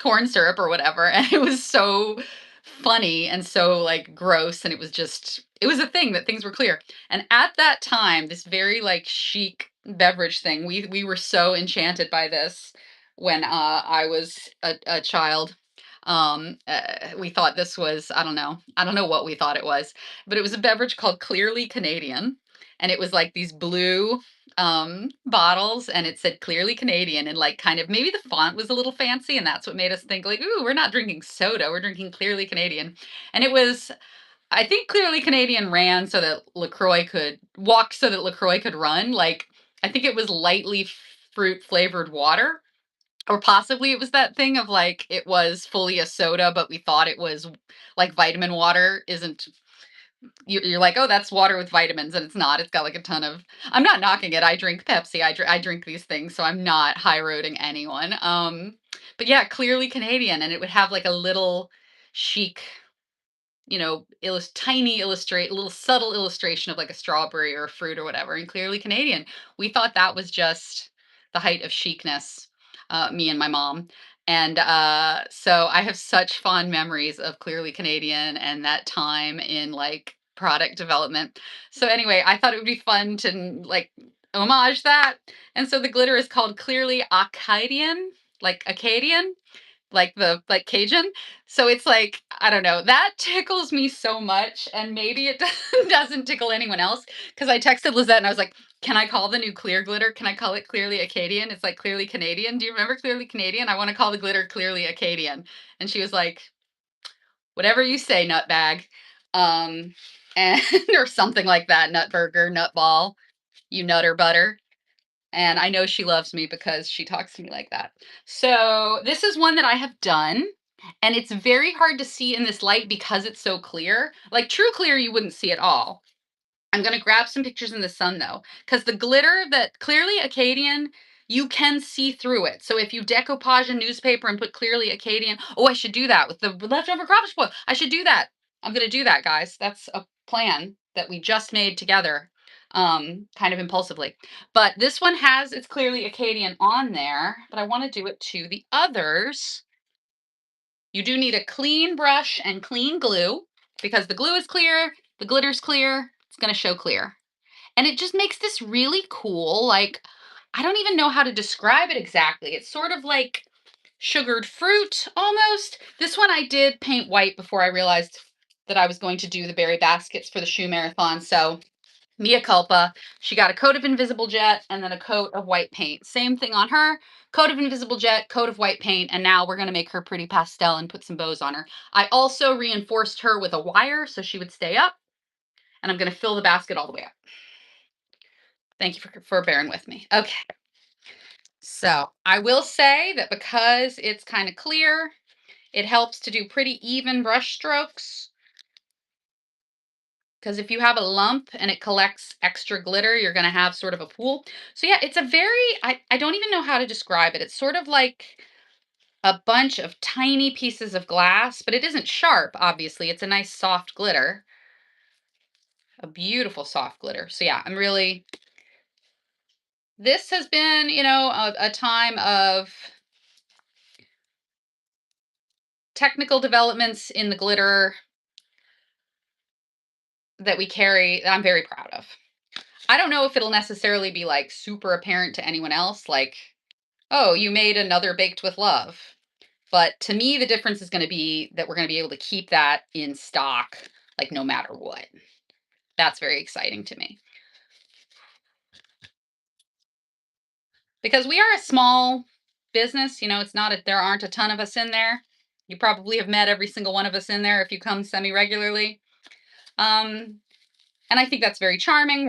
corn syrup or whatever, and it was so funny and so, like, gross, and it was a thing that things were clear, and at that time, this very, like, chic beverage thing, we were so enchanted by this when, I was a child. We thought this was I don't know what we thought it was, but it was a beverage called Clearly Canadian, and it was, like, these blue bottles and it said clearly Canadian and like kind of maybe the font was a little fancy and that's what made us think like, ooh, we're not drinking soda, we're drinking clearly Canadian. And it was, I think clearly Canadian ran so that LaCroix could walk so that LaCroix could run. Like I think it was lightly fruit flavored water. Or possibly it was that thing of like it was fully a soda, but we thought it was like vitamin water isn't you're like, "Oh, that's water with vitamins," and it's not. It's got, like, a ton of I'm not knocking it. I drink Pepsi. I drink these things, so I'm not high roading anyone. But yeah, clearly Canadian, and it would have, like, a little chic, tiny illustrate little subtle illustration of, like, a strawberry or a fruit or whatever, and clearly Canadian. We thought that was just the height of chicness, me and my mom. And, so I have such fond memories of Clearly Canadian and that time in, like, product development. So anyway, I thought it would be fun to, like, homage that, and so the glitter is called Clearly Acadian, like Acadian, like Cajun. So it's like, I don't know, that tickles me so much, and maybe it doesn't tickle anyone else. Because I texted Lizette and I was like, "Can I call the new clear glitter? Can I call it Clearly Acadian? It's like Clearly Canadian. Do you remember Clearly Canadian? I wanna call the glitter Clearly Acadian." And she was like, "Whatever you say, nutbag." Um, and or something like that, nutburger, nutball, you nutter butter. And I know she loves me because she talks to me like that. So this is one that I have done, and it's very hard to see in this light because it's so clear. Like true clear, you wouldn't see at all. I'm gonna grab some pictures in the sun though, because the glitter that clearly Acadian, you can see through it. So if you decoupage a newspaper and put clearly Acadian, oh, I should do that with the leftover crop spoil. I should do that. I'm gonna do that, guys. That's a plan that we just made together, kind of impulsively. But this one has it's clearly Acadian on there, but I want to do it to the others. You do need a clean brush and clean glue because the glue is clear, the glitter's clear, it's going to show clear. And it just makes this really cool, like, I don't even know how to describe it exactly. It's sort of like sugared fruit almost. This one I did paint white before I realized that I was going to do the berry baskets for the shoe marathon. So Mia culpa. She got a coat of invisible jet and then a coat of white paint. Same thing on her. Coat of invisible jet, coat of white paint, and now we're gonna make her pretty pastel and put some bows on her. I also reinforced her with a wire so she would stay up, and I'm gonna fill the basket all the way up. Thank you for bearing with me. Okay, so I will say that because it's kind of clear, it helps to do pretty even brush strokes. Because if you have a lump and it collects extra glitter, you're going to have sort of a pool. So yeah, it's a I don't even know how to describe it. It's sort of like a bunch of tiny pieces of glass, but it isn't sharp, obviously. It's a nice soft glitter, a beautiful soft glitter. So yeah, this has been, a time of technical developments in the glitter that we carry that I'm very proud of. I don't know if it'll necessarily be like super apparent to anyone else, like, oh, you made another baked with love. But to me, the difference is going to be that we're going to be able to keep that in stock, like no matter what. That's very exciting to me because we are a small business. It's not there aren't a ton of us in there. You probably have met every single one of us in there if you come semi regularly. Um, and I think that's very charming.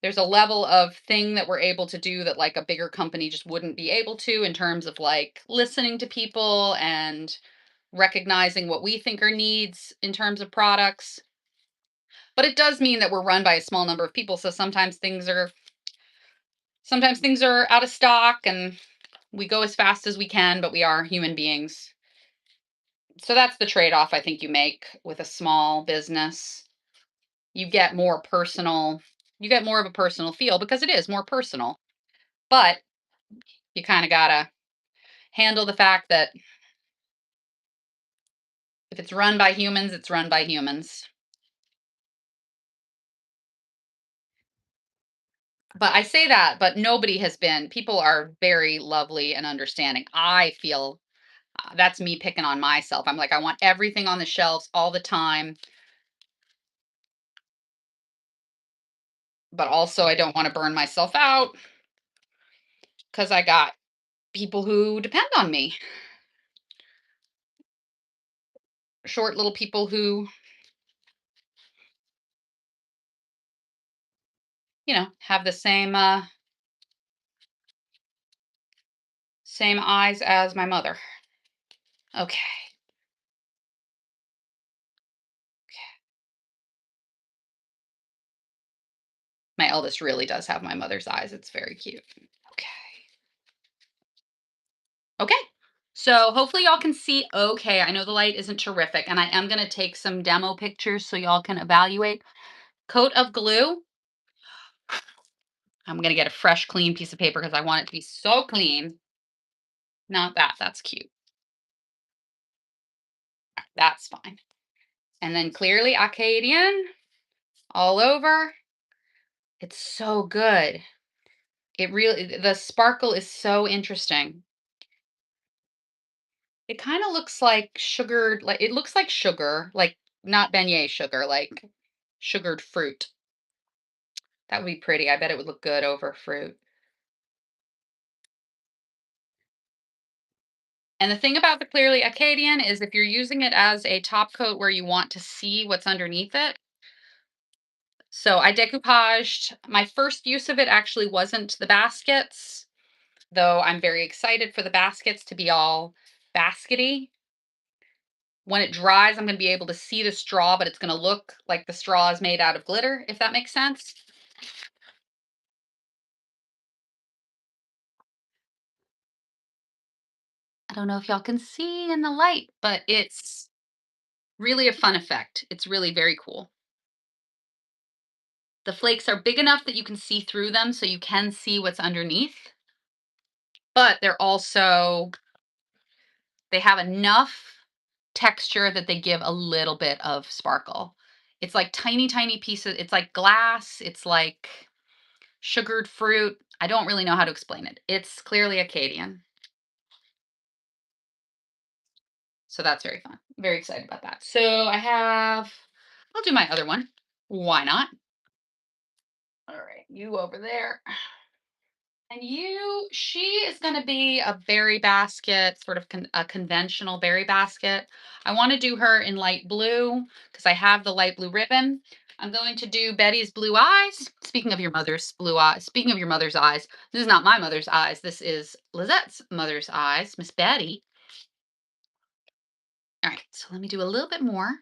There's a level of thing that we're able to do that like a bigger company just wouldn't be able to in terms of like listening to people and recognizing what we think are needs in terms of products. But it does mean that we're run by a small number of people, so sometimes things are out of stock and we go as fast as we can, but we are human beings. So that's the trade-off I think you make with a small business. You get more personal, you get more of a personal feel because it is more personal. But you kind of got to handle the fact that if it's run by humans, it's run by humans. But I say that, but nobody has been. People are very lovely and understanding. I feel that's me picking on myself. I'm like, I want everything on the shelves all the time, but also I don't want to burn myself out because I got people who depend on me, short little people who, have the same eyes as my mother. Okay. My eldest really does have my mother's eyes. It's very cute. Okay. Okay. So hopefully y'all can see okay. I know the light isn't terrific, and I am going to take some demo pictures so y'all can evaluate. Coat of glue. I'm going to get a fresh, clean piece of paper because I want it to be so clean. Not that. That's cute. That's fine. And then clearly Acadian all over. It's so good. The sparkle is so interesting. It kind of looks like sugared, like it looks like sugar, like not beignet sugar, like sugared fruit. That would be pretty. I bet it would look good over fruit. And the thing about the Clearly Acadian is if you're using it as a top coat where you want to see what's underneath it. So I decoupaged. My first use of it actually wasn't the baskets, though I'm very excited for the baskets to be all baskety. When it dries, I'm going to be able to see the straw, but it's going to look like the straw is made out of glitter, if that makes sense. I don't know if y'all can see in the light, but it's really a fun effect. It's really very cool. The flakes are big enough that you can see through them so you can see what's underneath, but they have enough texture that they give a little bit of sparkle. It's like tiny, tiny pieces. It's like glass. It's like sugared fruit. I don't really know how to explain it. It's Clearly Acadian. So that's very fun. Very excited about that. I'll do my other one. Why not? All right, you over there. And she is going to be a berry basket, sort of a conventional berry basket. I want to do her in light blue because I have the light blue ribbon. I'm going to do Betty's blue eyes. Speaking of your mother's blue eyes, speaking of your mother's eyes, this is not my mother's eyes. This is Lizette's mother's eyes, Miss Betty. All right, so let me do a little bit more.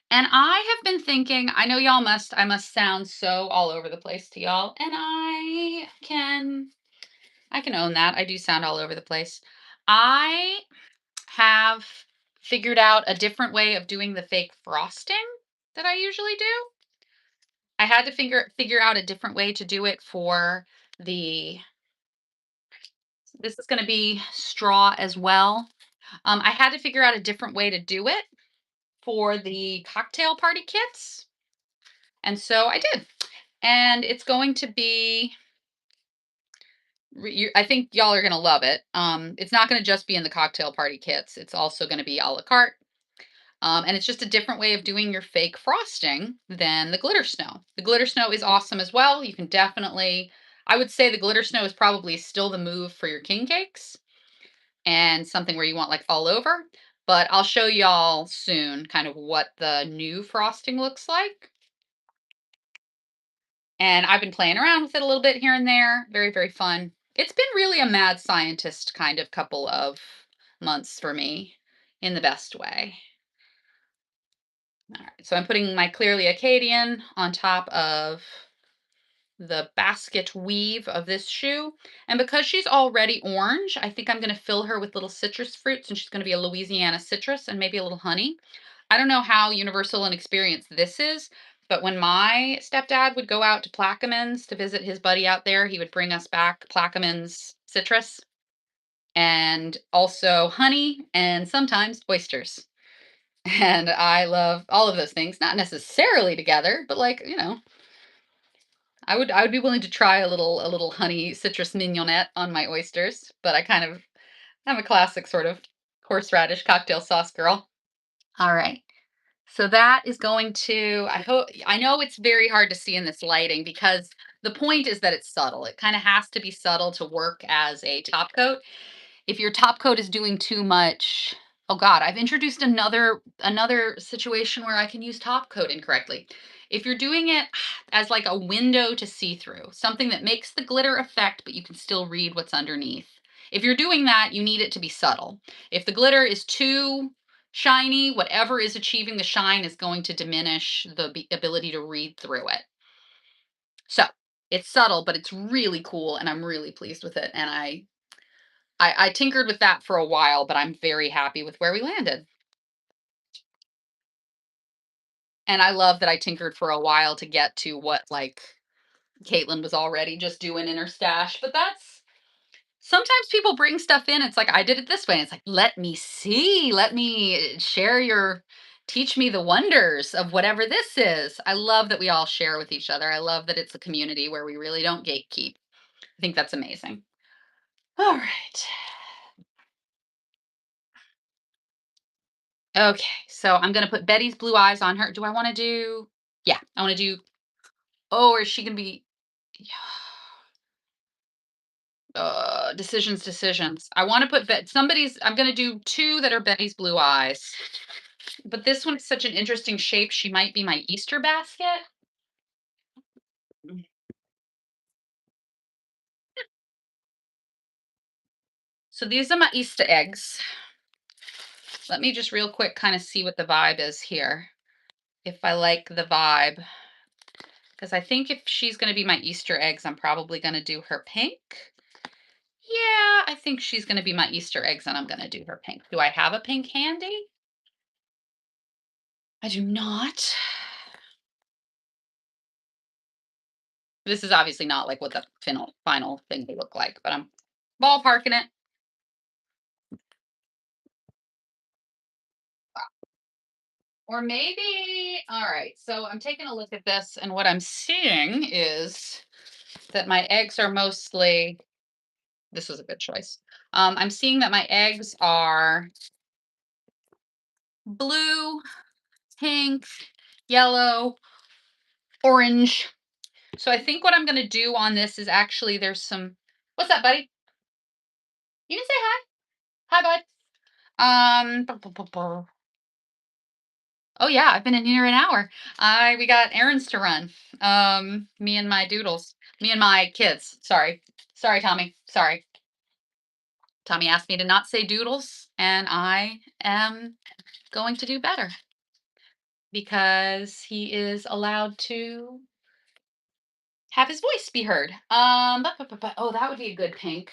And I have been thinking, I know I must sound so all over the place to y'all, and I can own that. I do sound all over the place. I have figured out a different way of doing the fake frosting that I usually do. I had to figure out a different way to do it for the this is going to be straw as well. I had to figure out a different way to do it for the cocktail party kits. And so I did. And it's going to be I think y'all are gonna love it. It's not gonna just be in the cocktail party kits. It's also gonna be a la carte. And it's just a different way of doing your fake frosting than the glitter snow. The glitter snow is awesome as well. You can definitely, I would say the glitter snow is probably still the move for your king cakes and something where you want like all over. But I'll show y'all soon kind of what the new frosting looks like. And I've been playing around with it a little bit here and there. Very, very fun. It's been really a mad scientist kind of couple of months for me in the best way. All right, so I'm putting my Clearly Acadian on top of the basket weave of this shoe. And because she's already orange, I think I'm going to fill her with little citrus fruits, and she's going to be a Louisiana citrus and maybe a little honey. I don't know how universal an experience this is, but when my stepdad would go out to Plaquemines to visit his buddy out there, he would bring us back Plaquemines citrus and also honey and sometimes oysters. And I love all of those things, not necessarily together, but like, I would be willing to try a little honey citrus mignonette on my oysters, but I'm a classic sort of horseradish cocktail sauce girl. All right. So that is going to, I know it's very hard to see in this lighting because the point is that it's subtle. It kind of has to be subtle to work as a top coat. If your top coat is doing too much, oh god, I've introduced another situation where I can use top coat incorrectly. If you're doing it as like a window to see through, something that makes the glitter effect, but you can still read what's underneath. If you're doing that, you need it to be subtle. If the glitter is too shiny, whatever is achieving the shine is going to diminish the ability to read through it. So it's subtle, but it's really cool, and I'm really pleased with it. And I tinkered with that for a while, but I'm very happy with where we landed. And I love that I tinkered for a while to get to what like Caitlin was already just doing in her stash. But that's sometimes people bring stuff in. It's like I did it this way. And it's like, let me see, let me share teach me the wonders of whatever this is. I love that we all share with each other. I love that it's a community where we really don't gatekeep. I think that's amazing. All right. Okay, so I'm gonna put Betty's blue eyes on her. Do I want to do? Yeah, I want to do. Oh, or is she gonna be? Decisions. I want to put somebody's. I'm gonna do two that are Betty's blue eyes, but this one's such an interesting shape. She might be my Easter basket. So these are my Easter eggs. Let me just real quick kind of see what the vibe is here. If I like the vibe, because I think if she's gonna be my Easter eggs, I'm probably gonna do her pink. Yeah, I think she's gonna be my Easter eggs, and I'm gonna do her pink. Do I have a pink handy? I do not. This is obviously not like what the final thing will look like, but I'm ballparking it. Or maybe, all right, so I'm taking a look at this, and what I'm seeing is that my eggs are mostly, this is a good choice. I'm seeing that my eggs are blue, pink, yellow, orange. So I think what I'm gonna do on this is actually there's some. What's up, buddy? You can say hi. Hi, bud. Oh yeah, I've been in here an hour. I We got errands to run. Me and my doodles. Me and my kids. Sorry, Tommy. Sorry. Tommy asked me to not say doodles, and I am going to do better because he is allowed to have his voice be heard. Oh, that would be a good pink.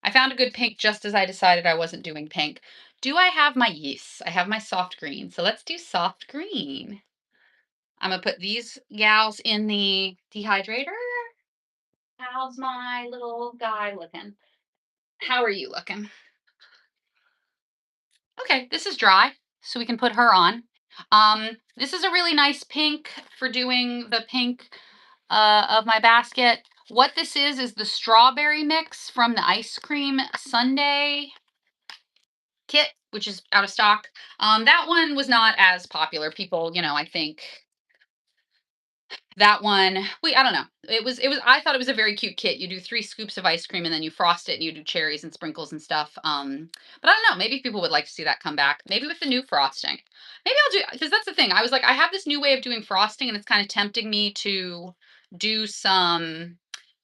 I found a good pink just as I decided I wasn't doing pink. Do I have my yes? I have my soft green. So let's do soft green. I'm gonna put these gals in the dehydrator. How's my little guy looking? How are you looking? Okay, this is dry, so we can put her on. This is a really nice pink for doing the pink of my basket. What this is the strawberry mix from the ice cream sundae kit, which is out of stock. That one was not as popular. People, I think that one, I don't know. It was I thought it was a very cute kit. You do 3 scoops of ice cream and then you frost it and you do cherries and sprinkles and stuff. But I don't know, maybe people would like to see that come back. Maybe with the new frosting. Maybe I'll do, because that's the thing. I was like, I have this new way of doing frosting and it's kind of tempting me to do some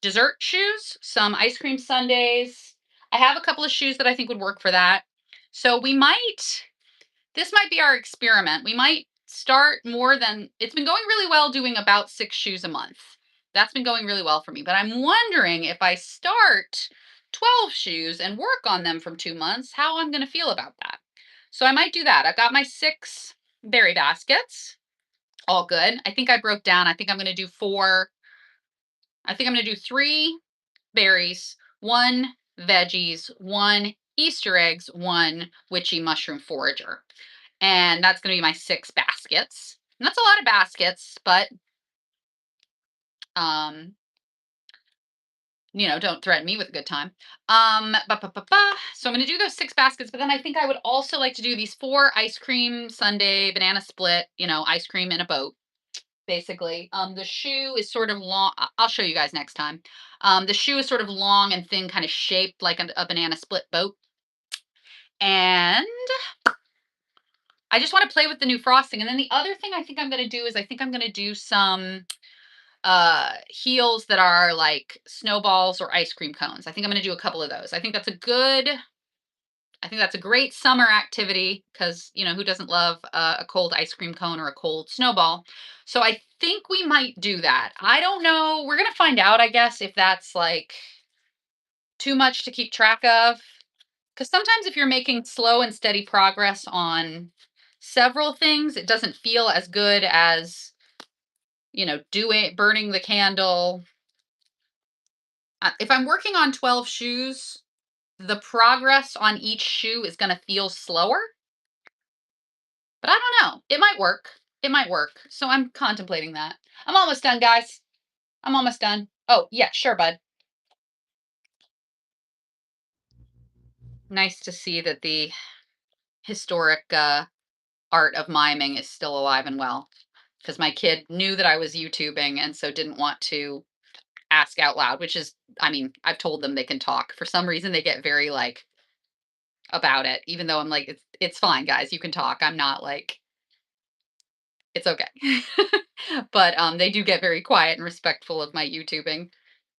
dessert shoes, some ice cream sundaes. I have a couple of shoes that I think would work for that. So this might be our experiment. We might start more than, it's been going really well doing about 6 shoes a month. That's been going really well for me. But I'm wondering if I start 12 shoes and work on them from 2 months, how I'm going to feel about that. So I might do that. I've got my 6 berry baskets. All good. I think I broke down. I think I'm going to do 4. I think I'm going to do 3 berries, 1 veggies, 1 Easter eggs, 1 witchy mushroom forager. And that's going to be my 6 baskets. And that's a lot of baskets, but um, don't threaten me with a good time. So I'm going to do those 6 baskets, but then I think I would also like to do these 4 ice cream sundae banana split, ice cream in a boat. Basically, the shoe is sort of long. I'll show you guys next time. The shoe is sort of long and thin, kind of shaped like a banana split boat. And I just want to play with the new frosting. And then the other thing I think I'm going to do is I think I'm going to do some heels that are like snowballs or ice cream cones. I think I'm going to do a couple of those. I think that's a great summer activity because, who doesn't love a cold ice cream cone or a cold snowball? So I think we might do that. I don't know. We're going to find out, I guess, if that's like too much to keep track of. Because sometimes if you're making slow and steady progress on several things, it doesn't feel as good as, burning the candle. If I'm working on 12 shoes, the progress on each shoe is going to feel slower. But I don't know. It might work. It might work. So I'm contemplating that. I'm almost done, guys. I'm almost done. Oh, yeah, sure, bud. Nice to see that the historic art of miming is still alive and well. Because my kid knew that I was YouTubing and so didn't want to ask out loud, which is, I mean, I've told them they can talk. For some reason, they get very like about it, even though I'm like, it's fine, guys. You can talk. I'm not like, it's okay. But they do get very quiet and respectful of my YouTubing.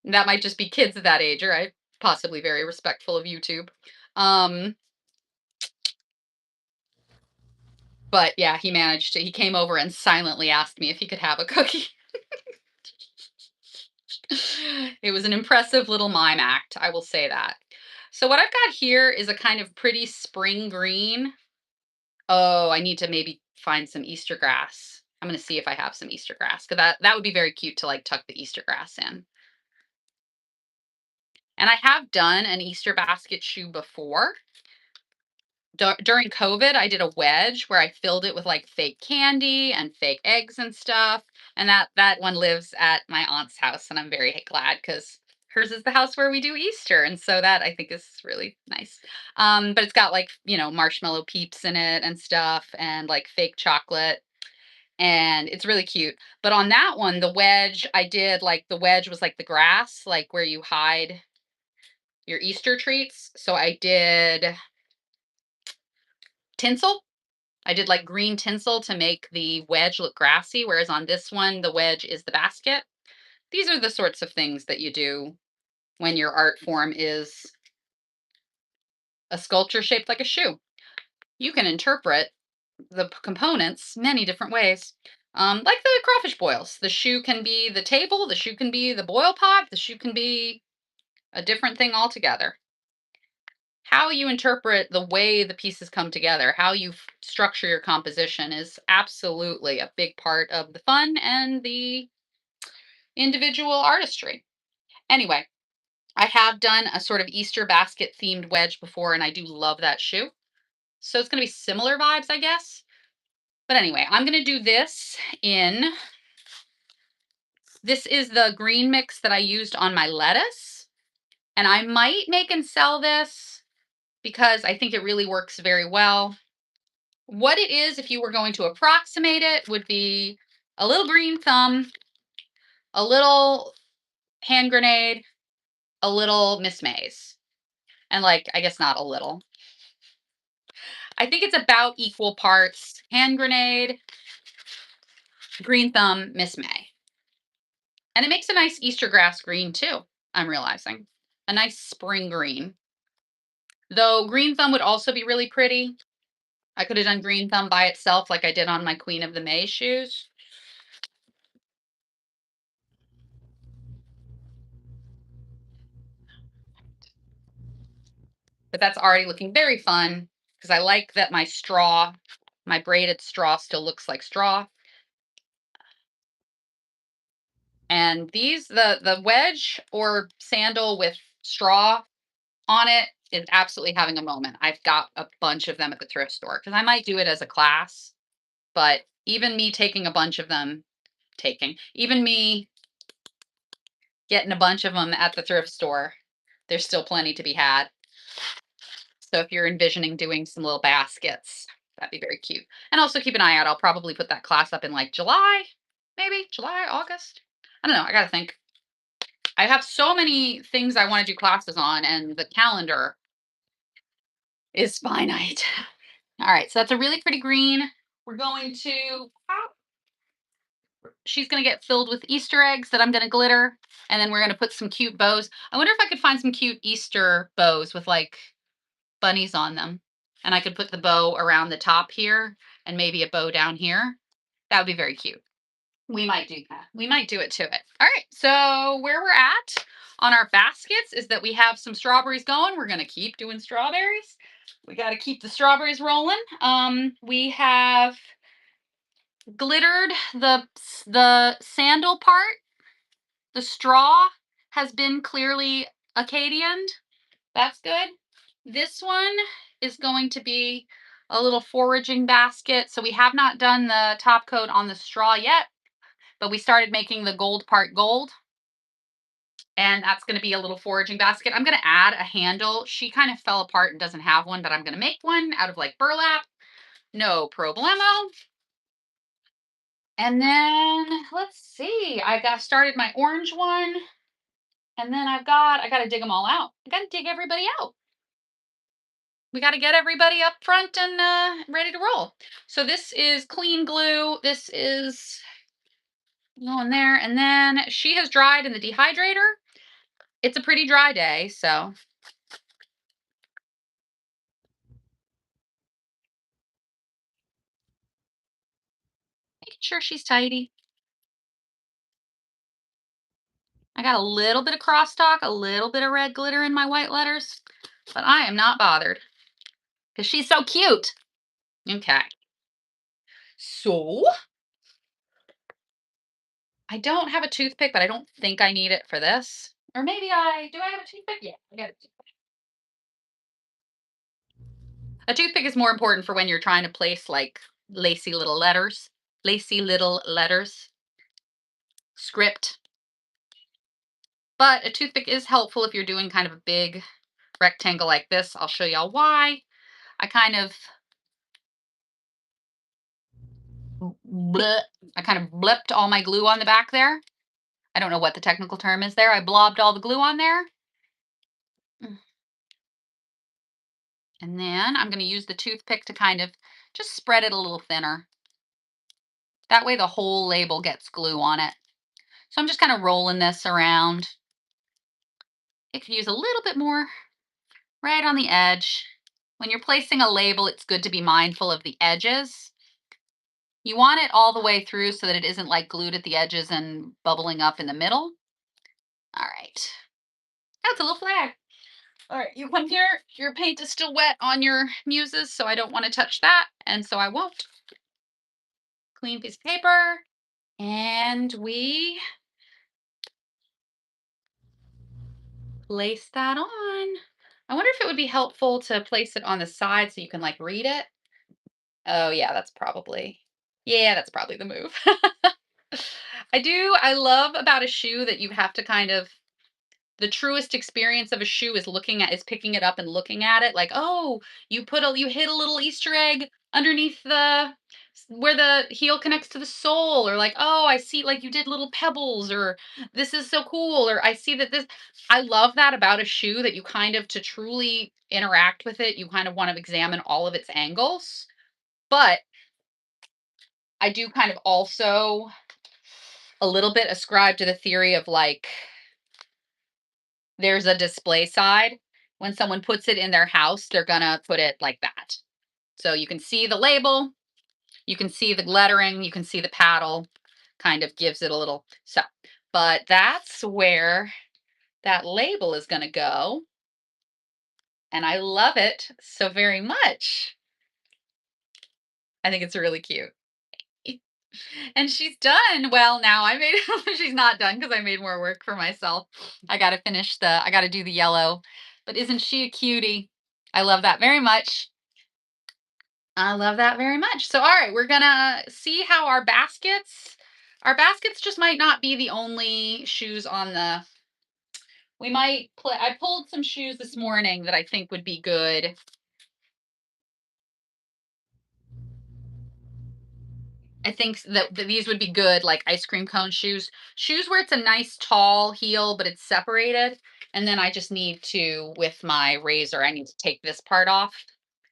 That might just be kids at that age, right? Possibly very respectful of YouTube. Um, but yeah, he came over and silently asked me if he could have a cookie. It was an impressive little mime act, I will say that. So what I've got here is a kind of pretty spring green. Oh, I need to maybe find some Easter grass. I'm gonna see if I have some Easter grass because that would be very cute to like tuck the Easter grass in. And I have done an Easter basket shoe before. During COVID, I did a wedge where I filled it with like fake candy and fake eggs and stuff. And that one lives at my aunt's house, and I'm very glad because hers is the house where we do Easter, and so that I think is really nice. But it's got like marshmallow peeps in it and stuff, and like fake chocolate, and it's really cute. But on that one, the wedge I did like the wedge was like the grass, like where you hide your Easter treats. So I did tinsel. I did like green tinsel to make the wedge look grassy, whereas on this one, the wedge is the basket. These are the sorts of things that you do when your art form is a sculpture shaped like a shoe. You can interpret the components many different ways. Like the crawfish boils. The shoe can be the table, the shoe can be the boil pot, the shoe can be a different thing altogether. How you interpret the way the pieces come together, how you structure your composition is absolutely a big part of the fun and the individual artistry. Anyway, I have done a sort of Easter basket themed wedge before, and I do love that shoe. So it's going to be similar vibes, I guess. But anyway, I'm gonna do this is the green mix that I used on my lettuce, and I might make and sell this because I think it really works very well. What it is, if you were going to approximate it, would be a little green thumb, a little hand grenade, a little Miss Mays. And like, I guess not a little. I think it's about equal parts hand grenade, green thumb, Miss May. And it makes a nice Easter grass green too, I'm realizing. A nice spring green. Though green thumb would also be really pretty. I could have done green thumb by itself like I did on my Queen of the May shoes. But that's already looking very fun because I like that my braided straw still looks like straw. And the wedge or sandal with straw on it is absolutely having a moment. I've got a bunch of them at the thrift store because I might do it as a class, but even me taking a bunch of them, even me getting a bunch of them at the thrift store, there's still plenty to be had. So if you're envisioning doing some little baskets, that'd be very cute. And also keep an eye out. I'll probably put that class up in like July, maybe July, August. I don't know. I got to think. I have so many things I want to do classes on, and the calendar is finite. All right. So that's a really pretty green. We're going to she's going to get filled with Easter eggs that I'm going to glitter. And then we're going to put some cute bows. I wonder if I could find some cute Easter bows with like bunnies on them. And I could put the bow around the top here and maybe a bow down here. That would be very cute. We might do that. We might do it to it. All right. So where we're at on our baskets is that we have some strawberries going. We're going to keep doing strawberries. We got to keep the strawberries rolling. We have glittered the sandal part. The straw has been clearly Acadianed. That's good. This one is going to be a little foraging basket. So we have not done the top coat on the straw yet, but we started making the gold part gold. And that's going to be a little foraging basket. I'm going to add a handle. She kind of fell apart and doesn't have one, but I'm going to make one out of like burlap. No problemo. And then let's see. I got started my orange one. And then I got to dig them all out. I got to dig everybody out. We got to get everybody up front and ready to roll. So this is clean glue. This is going there. And then she has dried in the dehydrator. It's a pretty dry day, so. Making sure she's tidy. I got a little bit of crosstalk, a little bit of red glitter in my white letters, but I am not bothered because she's so cute. Okay. So I don't have a toothpick, but I don't think I need it for this. Or maybe do I have a toothpick? Yeah, I got a toothpick. A toothpick is more important for when you're trying to place like lacy little letters, script. But a toothpick is helpful if you're doing kind of a big rectangle like this. I'll show y'all why. I kind of blipped all my glue on the back there. I don't know what the technical term is there. I blobbed all the glue on there. And then I'm going to use the toothpick to kind of just spread it a little thinner. That way the whole label gets glue on it. So I'm just kind of rolling this around. It could use a little bit more right on the edge. When you're placing a label, it's good to be mindful of the edges. You want it all the way through so that it isn't like glued at the edges and bubbling up in the middle. All right. That's a little flag. All right, you come here. Your paint is still wet on your muses, so I don't want to touch that, and so I won't. Clean piece of paper, and we place that on. I wonder if it would be helpful to place it on the side so you can like read it. Oh yeah, that's probably Yeah, that's probably the move. I love about a shoe that you have to kind of the truest experience of a shoe is picking it up and looking at it like, "Oh, you hit a little Easter egg underneath where the heel connects to the sole," or like, "Oh, I see like you did little pebbles," or "This is so cool," or "I see that this." I love that about a shoe that you kind of to truly interact with it, you kind of want to examine all of its angles. But I do kind of also a little bit ascribe to the theory of like there's a display side. When someone puts it in their house, they're gonna put it like that. So you can see the label, you can see the lettering, you can see the paddle, kind of gives it a little so. But that's where that label is gonna go. And I love it so very much. I think it's really cute. And she's done. Well, now I made she's not done because I made more work for myself. I gotta do the yellow. But isn't she a cutie? I love that very much. I love that very much. So all right, we're gonna see how our baskets just might not be the only shoes on the we might play I pulled some shoes this morning that I think would be good. I think that these would be good, like ice cream cone shoes. Shoes where it's a nice tall heel, but it's separated. And then I just need to, with my razor, I need to take this part off.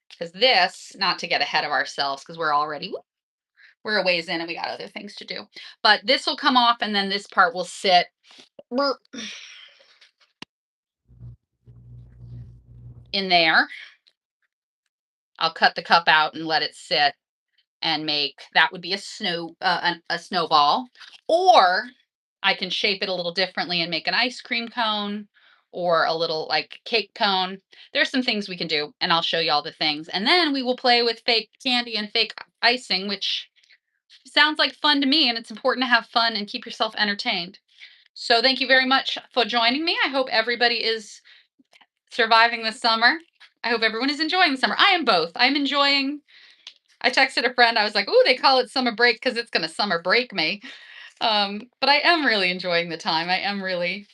Because this, not to get ahead of ourselves, because we're a ways in and we got other things to do. But this will come off and then this part will sit in there. I'll cut the cup out and let it sit and make that would be a snowball, or I can shape it a little differently and make an ice cream cone or a little like cake cone. There's some things we can do and I'll show you all the things, and then we will play with fake candy and fake icing, which sounds like fun to me, and it's important to have fun and keep yourself entertained. So thank you very much for joining me. I hope everybody is surviving the summer. I hope everyone is enjoying the summer. I am both. I'm enjoying I texted a friend. I was like, "Ooh, they call it summer break because it's gonna summer break me." But I am really enjoying the time. I am really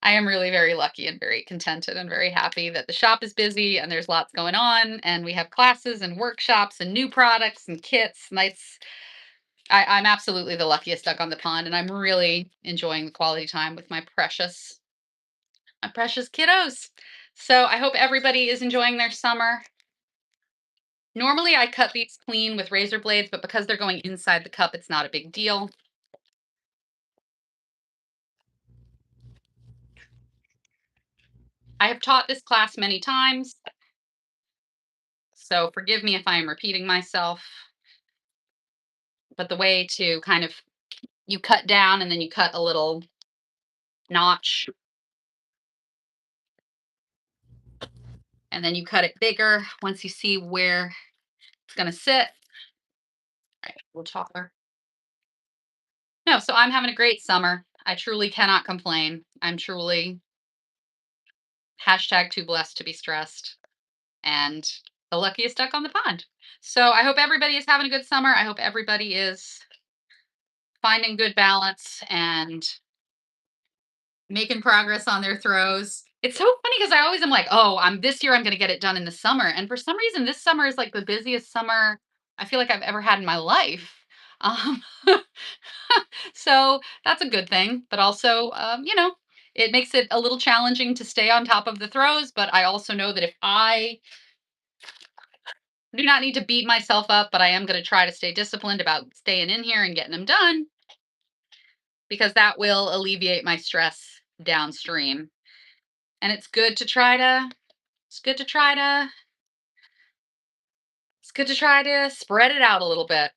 very lucky and very contented and very happy that the shop is busy and there's lots going on and we have classes and workshops and new products and kits. And I'm absolutely the luckiest duck on the pond, and I'm really enjoying the quality time with my precious kiddos. So I hope everybody is enjoying their summer. Normally, I cut these clean with razor blades, but because they're going inside the cup, it's not a big deal. I have taught this class many times, so forgive me if I am repeating myself. But the way to kind of you cut down and then you cut a little notch and then you cut it bigger once you see where it's going to sit. All right, a little taller. No, so I'm having a great summer. I truly cannot complain. I'm truly hashtag too blessed to be stressed and the luckiest duck on the pond. So I hope everybody is having a good summer. I hope everybody is finding good balance and making progress on their throws. It's so funny because I always am like, "Oh, I'm this year I'm gonna get it done in the summer." And for some reason, this summer is like the busiest summer I feel like I've ever had in my life. Um, so that's a good thing, but also, it makes it a little challenging to stay on top of the throws. But I also know that if I do not need to beat myself up, but I am going to try to stay disciplined about staying in here and getting them done because that will alleviate my stress downstream. And it's good to try to it's good to try to spread it out a little bit.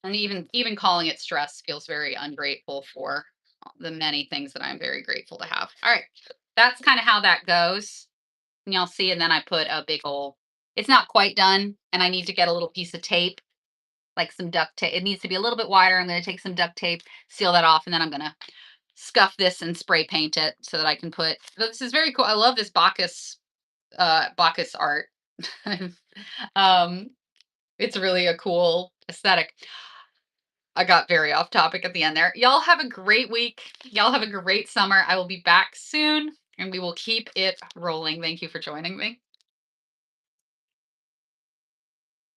And even calling it stress feels very ungrateful for the many things that I'm very grateful to have. All right. That's kind of how that goes. And y'all see, and then I put a big old it's not quite done, and I need to get a little piece of tape, like some duct tape. It needs to be a little bit wider. I'm going to take some duct tape, seal that off, and then I'm going to scuff this and spray paint it so that I can put this is very cool. I love this Bacchus art. um It's really a cool aesthetic. I got very off topic at the end there. Y'all have a great week. Y'all have a great summer. I will be back soon and we will keep it rolling. Thank you for joining me.